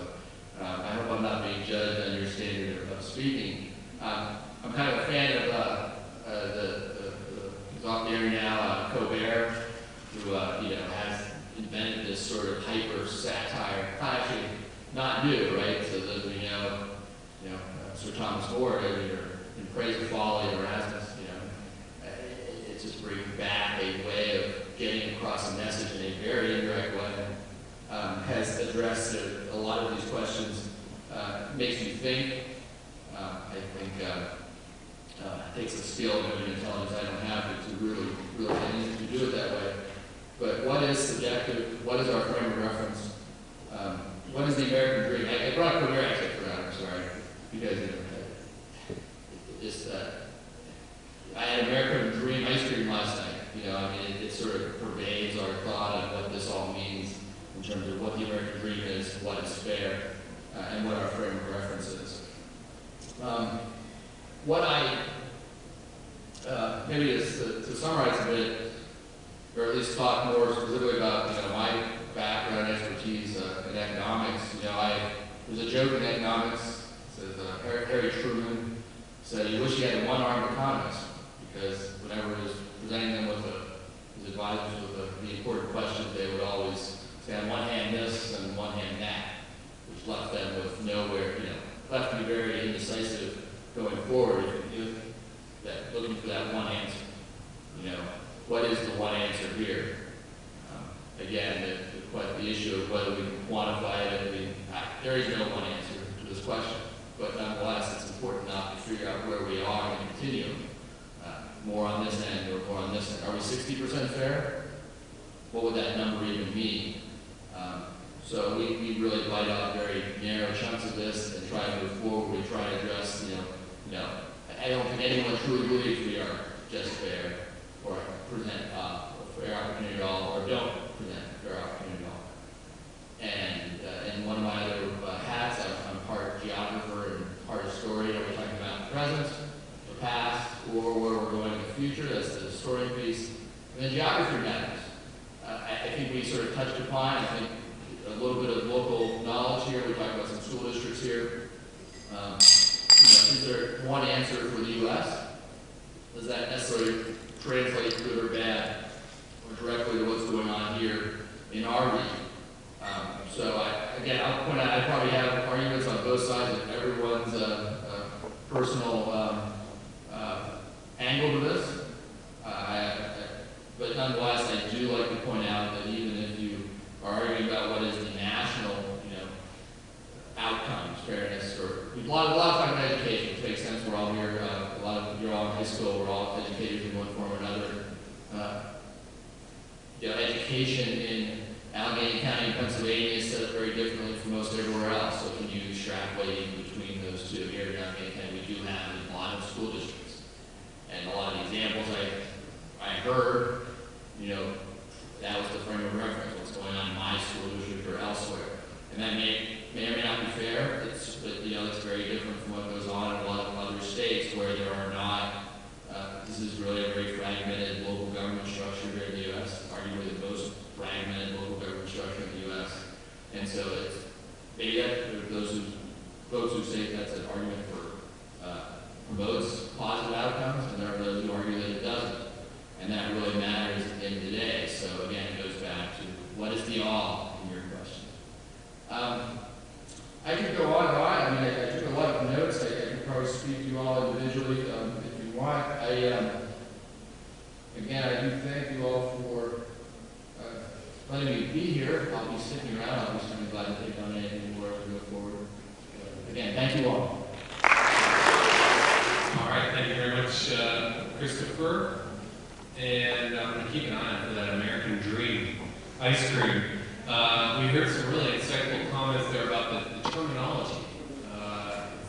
I hope I'm not being judged on your standard of speaking. I'm kind of a fan of who's off the air now, Colbert, who you know, has invented this sort of hyper satire, actually not new, right? So those we know, Sir Thomas More, in Praise of Folly and Erasmus, you know, it's just bringing back a way of getting across a message in a very indirect way. Has addressed a lot of these questions, makes you think. I think it takes a skill and intelligence I don't have to really to do it that way. But what is subjective? What is our frame of reference? What is the American dream? I brought Colbert actually for that, I'm sorry, because I had an American dream ice cream last night. You know, I mean, it sort of pervades our thought of what this all means in terms of what the American dream is, what is fair, and what our frame of reference is. Maybe to summarize a bit, or at least talk more specifically about my background and expertise in economics. There's a joke in economics. It says Harry Truman said he wished he had a one-armed economist because whenever he was presenting them with his advisors with the important questions, they would always say on one hand this and on one hand that, which left them with nowhere. Left to be very indecisive going forward. Looking for that one answer. What is the one answer here? Again, the issue of whether we can quantify it. There is no one answer to this question, but nonetheless, it's important not to figure out where we are in the continuum. More on this end or more on this end. Are we 60% fair? What would that number even mean? So we really bite off very narrow chunks of this and try to move forward. We try to address, I don't think anyone truly believes we are just fair or present a fair opportunity at all, or don't present a fair opportunity at all. And in one of my other hats, I'm part geographer and part historian. We're talking about the present, the past, or where we're going in the future. That's the historian piece. And then geography matters. I think we sort of touched upon, I think, a little bit of local knowledge here. We talked about some school districts here. Is there one answer for the U.S.? Does that necessarily translate good or bad or directly to what's going on here in our region? Again, I'll point out I probably have arguments on both sides of everyone's personal angle to this. But nonetheless, I do like to point out that even if you are arguing about what is the national, outcomes, fairness, or a lot of talk about education, which makes sense. We're all here. A lot of you're all in high school. We're all educators in one form or another. Education in Allegheny County, Pennsylvania, is set up very differently from most everywhere else. So can you extrapolate between those two? Here in Allegheny County, we do have a lot of school districts, and a lot of the examples I heard, that was the frame of reference. What's going on in my school district or elsewhere, and that may or may not be fair. It's very different from what goes on in a lot of other states where there are not. This is really a very fragmented local government structure here in the U.S. Arguably the most fragmented local government structure in the U.S. And so it's maybe that there are those folks who say that's an argument for promotes positive outcomes, and there are those who argue that it doesn't. And that really matters at the end of the day. So again, it goes back to what is the all in your question. I could go on and on. I mean, I took a lot of notes. I could probably speak to you all individually if you want. Again, I do thank you all for letting me be here. I'll be sticking around. I'll be certainly glad to take on anything more as we go forward. Again, thank you all. All right, thank you very much, Christopher. And I'm going to keep an eye out for that American dream ice cream. We heard some really insightful comments there about the terminology.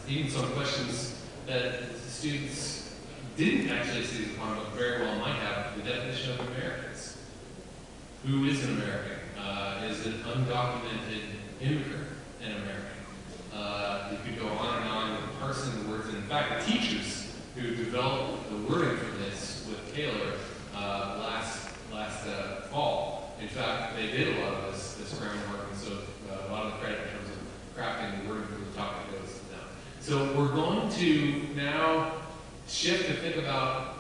Even some questions that the students didn't actually see the comment, but very well might have. The definition of Americans. Who is an American? Is an undocumented immigrant an American? You could go on and on with the person, the words. In fact, the teachers who developed the wording for this with Taylor to think about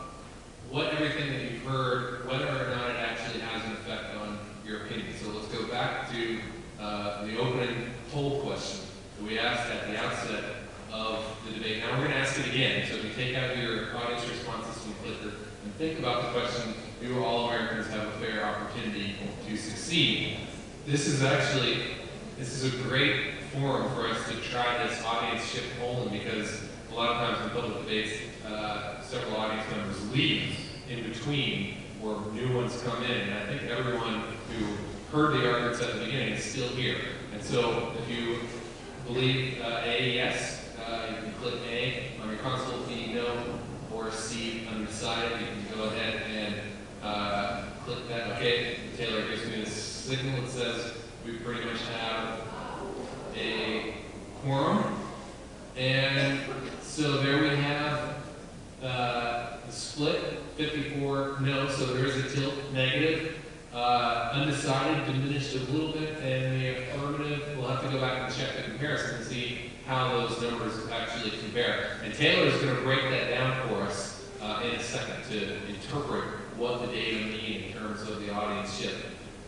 what everything that you've heard, whether or not it actually has an effect on your opinion. So let's go back to the opening poll question that we asked at the outset of the debate. Now we're going to ask it again. So if you take out your audience responses from the clicker and think about the question, do all Americans have a fair opportunity to succeed? This is a great forum for us to try this audience shift polling, because a lot of times in public debates, several audience members leave in between or new ones come in. And I think everyone who heard the arguments at the beginning is still here. And so if you believe A, yes, you can click A on your console, B, no, or C, undecided. You can go ahead and click that. Okay, Taylor gives me this signal that says we pretty much have a quorum. And so there we have the split, 54 no, so there is a tilt, negative. Undecided diminished a little bit, and the affirmative, we'll have to go back and check the comparison and see how those numbers actually compare. And Taylor is going to break that down for us in a second to interpret what the data mean in terms of the audience shift.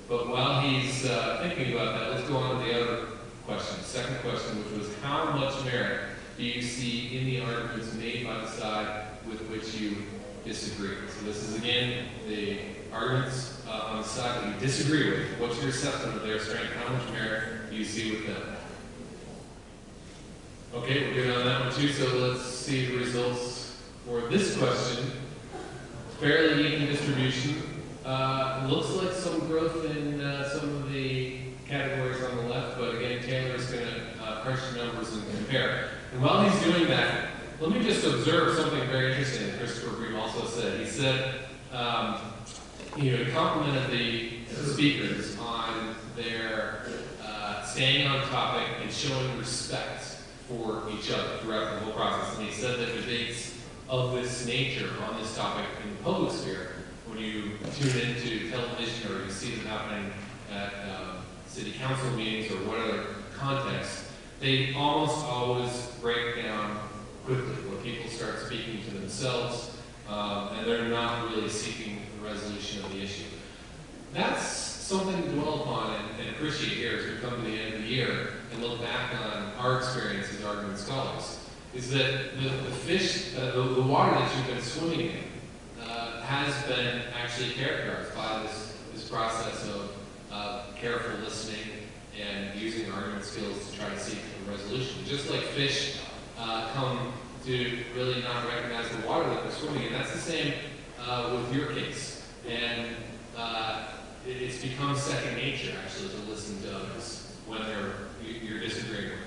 But while he's thinking about that, let's go on to the other question. Second question, which was how much merit do you see in the arguments made by the side with which you disagree? So this is again the arguments on the side that you disagree with. What's your assessment of their strength? How much merit do you see with them? Okay, we're good on that one too, so let's see the results for this question. Fairly even distribution. Looks like some growth in some of the categories on the left, but again, Taylor's going to crunch the numbers and compare. And while he's doing that, let me just observe something very interesting that Christopher Bream also said. He said, he complimented the speakers on their staying on topic and showing respect for each other throughout the whole process. And he said that debates of this nature on this topic in the public sphere, when you tune into television or you see them happening at city council meetings or whatever context, they almost always break down quickly, where people start speaking to themselves and they're not really seeking the resolution of the issue. That's something to dwell upon and appreciate here as we come to the end of the year and look back on our experience as argument scholars, is that the fish, the water that you've been swimming in has been actually characterized by this process of careful listening and using argument skills to try to seek a resolution. Just like fish come to really not recognize the water that they're swimming in, that's the same with your case. And it's become second nature, actually, to listen to others when you're disagreeing with.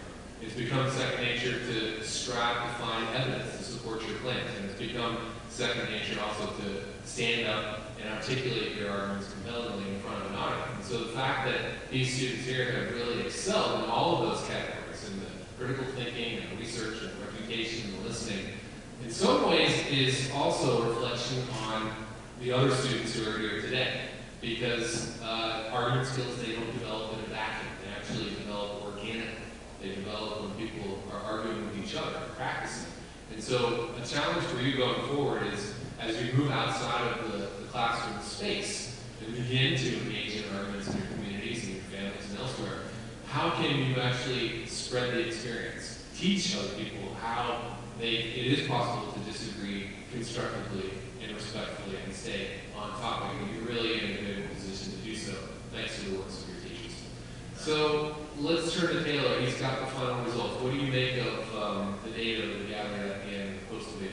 It's become second nature to strive to find evidence to support your claims. And it's become second nature also to stand up and articulate your arguments compellingly in front of an audience. And so the fact that these students here have really excelled in all of those categories, in the critical thinking and research and refutation and listening, in some ways is also a reflection on the other students who are here today. Because argument skills, they don't develop in a vacuum. They actually develop organically. They develop when people are arguing with each other, practicing. And so a challenge for you going forward is, as you move outside of the classroom space and begin to engage in arguments in your communities and your families and elsewhere, how can you actually spread the experience? Teach other people how it is possible to disagree constructively and respectfully and stay on topic. And you're really in a good position to do so, thanks to the works of your teachers. So let's turn to Taylor. He's got the final results. What do you make of the data that we gathered at the end of the post-debate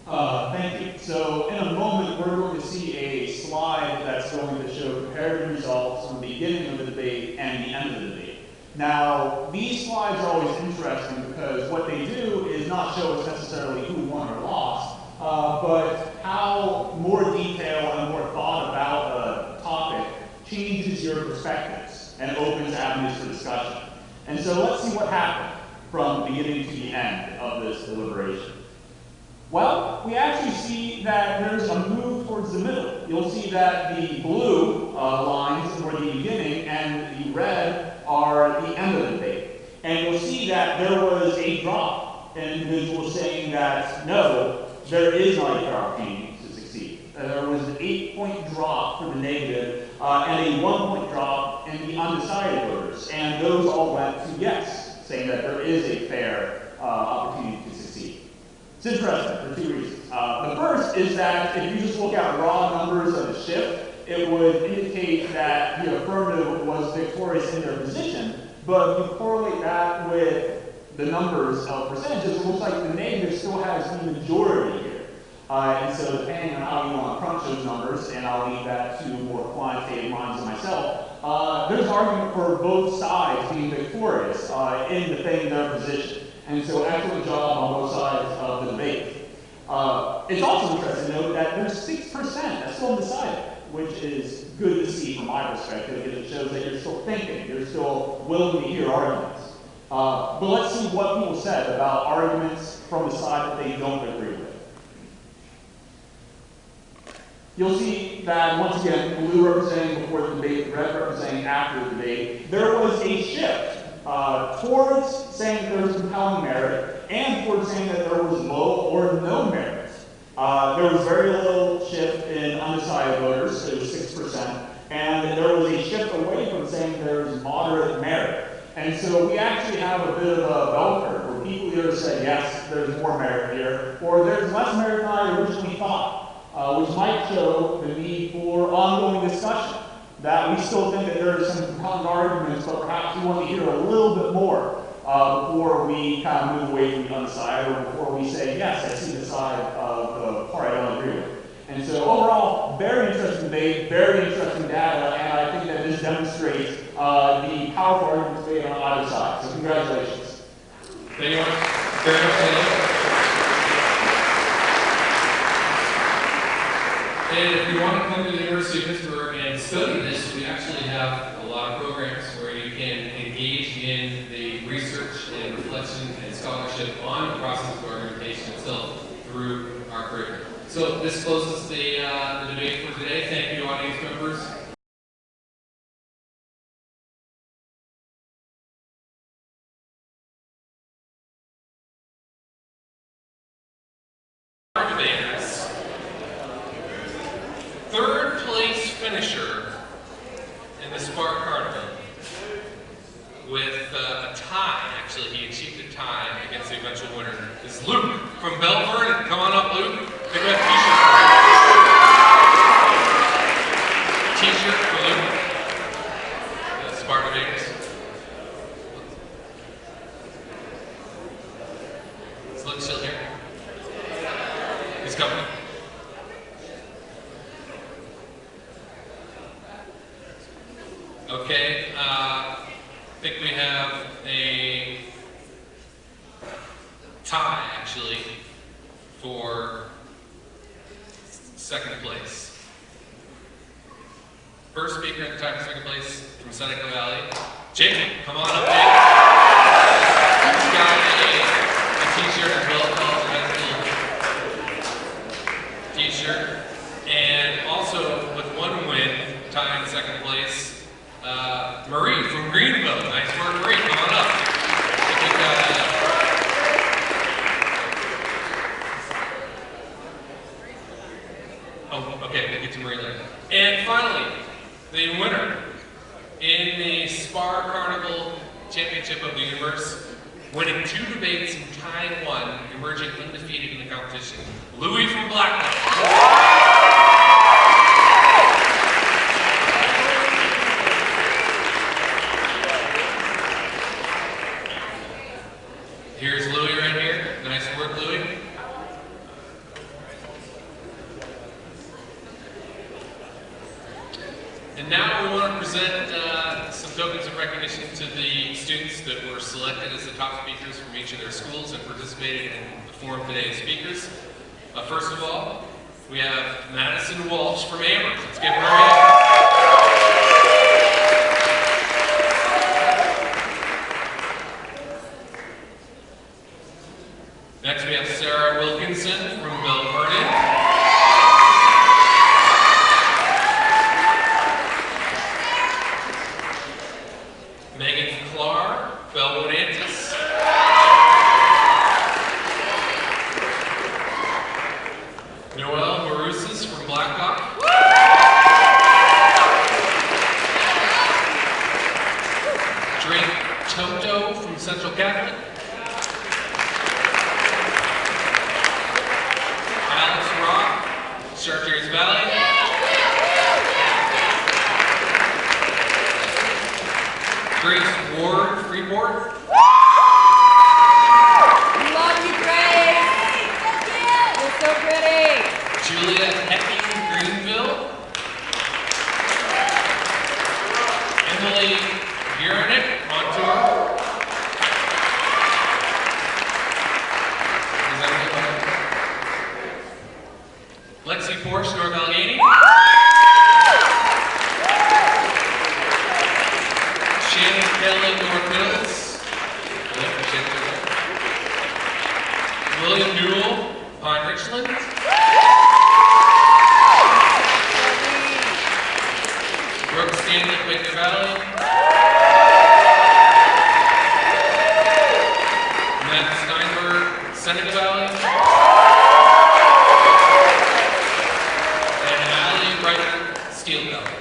poll? Thank you. So in a moment, we're going to see a slide that's going to show comparative results from the beginning of the debate and the end of the debate. Now, these slides are always interesting because what they do is not show us necessarily who won or lost, but how more detail and more thought about a topic changes your perspectives and opens avenues for discussion. And so let's see what happened from the beginning to the end of this deliberation. Well, we actually see that there's a move towards the middle. You'll see that the blue lines are the beginning and the red are the end of the debate. And you'll see that there was a drop in individuals saying that no, there is not a fair opportunity to succeed. There was an 8-point drop for the negative and a 1-point drop in the undecided voters, and those all went to yes, saying that there is a fair opportunity to succeed. It's interesting for 2 reasons. The first is that if you just look at raw numbers of the shift, it would indicate that the affirmative was victorious in their position, but if you correlate that with the numbers of percentages, it looks like the negative still has the majority here. And so depending on how you want to crunch those numbers, and I'll leave that to more quantitative minds than myself, there's an argument for both sides being victorious in defending their position. And so excellent job on both sides of the debate. It's also interesting to note that there's 6% that's still undecided, which is good to see from my perspective, because it shows that you're still thinking, you're still willing to hear arguments. But let's see what people said about arguments from the side that they don't agree with. You'll see that, once again, blue representing before the debate, red representing after the debate, there was a shift towards saying that there was compelling merit and towards saying that there was low or no merit. There was very little shift in undecided voters, it was 6%, and there was a shift away from saying there's moderate merit. And so we actually have a bit of a bell curve where people either say, yes, there's more merit here, or there's less merit than I originally thought, which might show the need for ongoing discussion. That we still think that there are some compelling arguments, but perhaps we want to hear a little bit more before we kind of move away from the undecided, or before we say, yes, I see the side of the part I don't agree with. And so overall, very interesting debate, very interesting data, and I think that this demonstrates the powerful arguments made on either side. So congratulations. Thank you very much. And if you want to come to the University of Pittsburgh and study this, we actually have a lot of programs where you can engage in the research and reflection and scholarship on the process of argumentation itself through our curriculum. So this closes the debate for today. Thank you, audience members. Our debaters. Third place finisher in the Spark Carnival with a tie. Actually, he achieved a tie against the eventual winner. This is Luke from Bell Vernon. Come on up, Luke. Pick up a t-shirt for Luke. The Spark debaters. Is Luke still here? He's coming. Okay, I think we have a tie, actually, for second place. First speaker at the time for second place from Seneca Valley. Jacob, come on up, Jacob. He's got a t-shirt as well, college high school t-shirt. And also, with one win, tying second place, Marie from Greenville. Nice work, Marie. Come on up. Oh, okay. We'll get to Marie later. And finally, the winner in the Spar Carnival Championship of the Universe, winning 2 debates and tying 1, emerging undefeated in the competition, Louis from Blackwood. Here's Louis right here. Nice work, Louis. And now we want to present some tokens of recognition to the students that were selected as the top speakers from each of their schools and participated in the forum today as speakers. First of all, we have Madison Walsh from Amherst. Let's give her a hand. Next, we have Sarah Wilkinson from Bell Vernon. Megan Clark, Bell Bonantis. Noel Marousas from Blackhawk. Drake Toto from Central Catholic. Alex Rock, Chartiers Valley. Grace Ward, Freeport. We love you, Grace. You're so pretty. Julia Hecking, Greenville. Emily Uranick, Montour. Lexi Porsche, North Allegheny. Shannon Kelly, North Hills. William Newell, Pine Richland. Brooke Stanley, Quaker Valley. Matt Steinberg, Seneca Valley. And Allie Reiter, Steel Valley.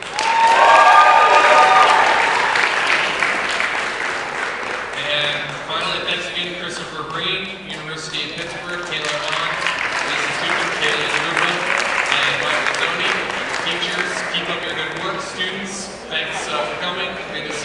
And finally, thanks again to Christopher Green, University of Pittsburgh, Kayla Vaughn, Lisa Stupin, Kayla Rubin, and Michael Tony. Teachers, keep up your good work. Students, thanks for coming. Good to see you.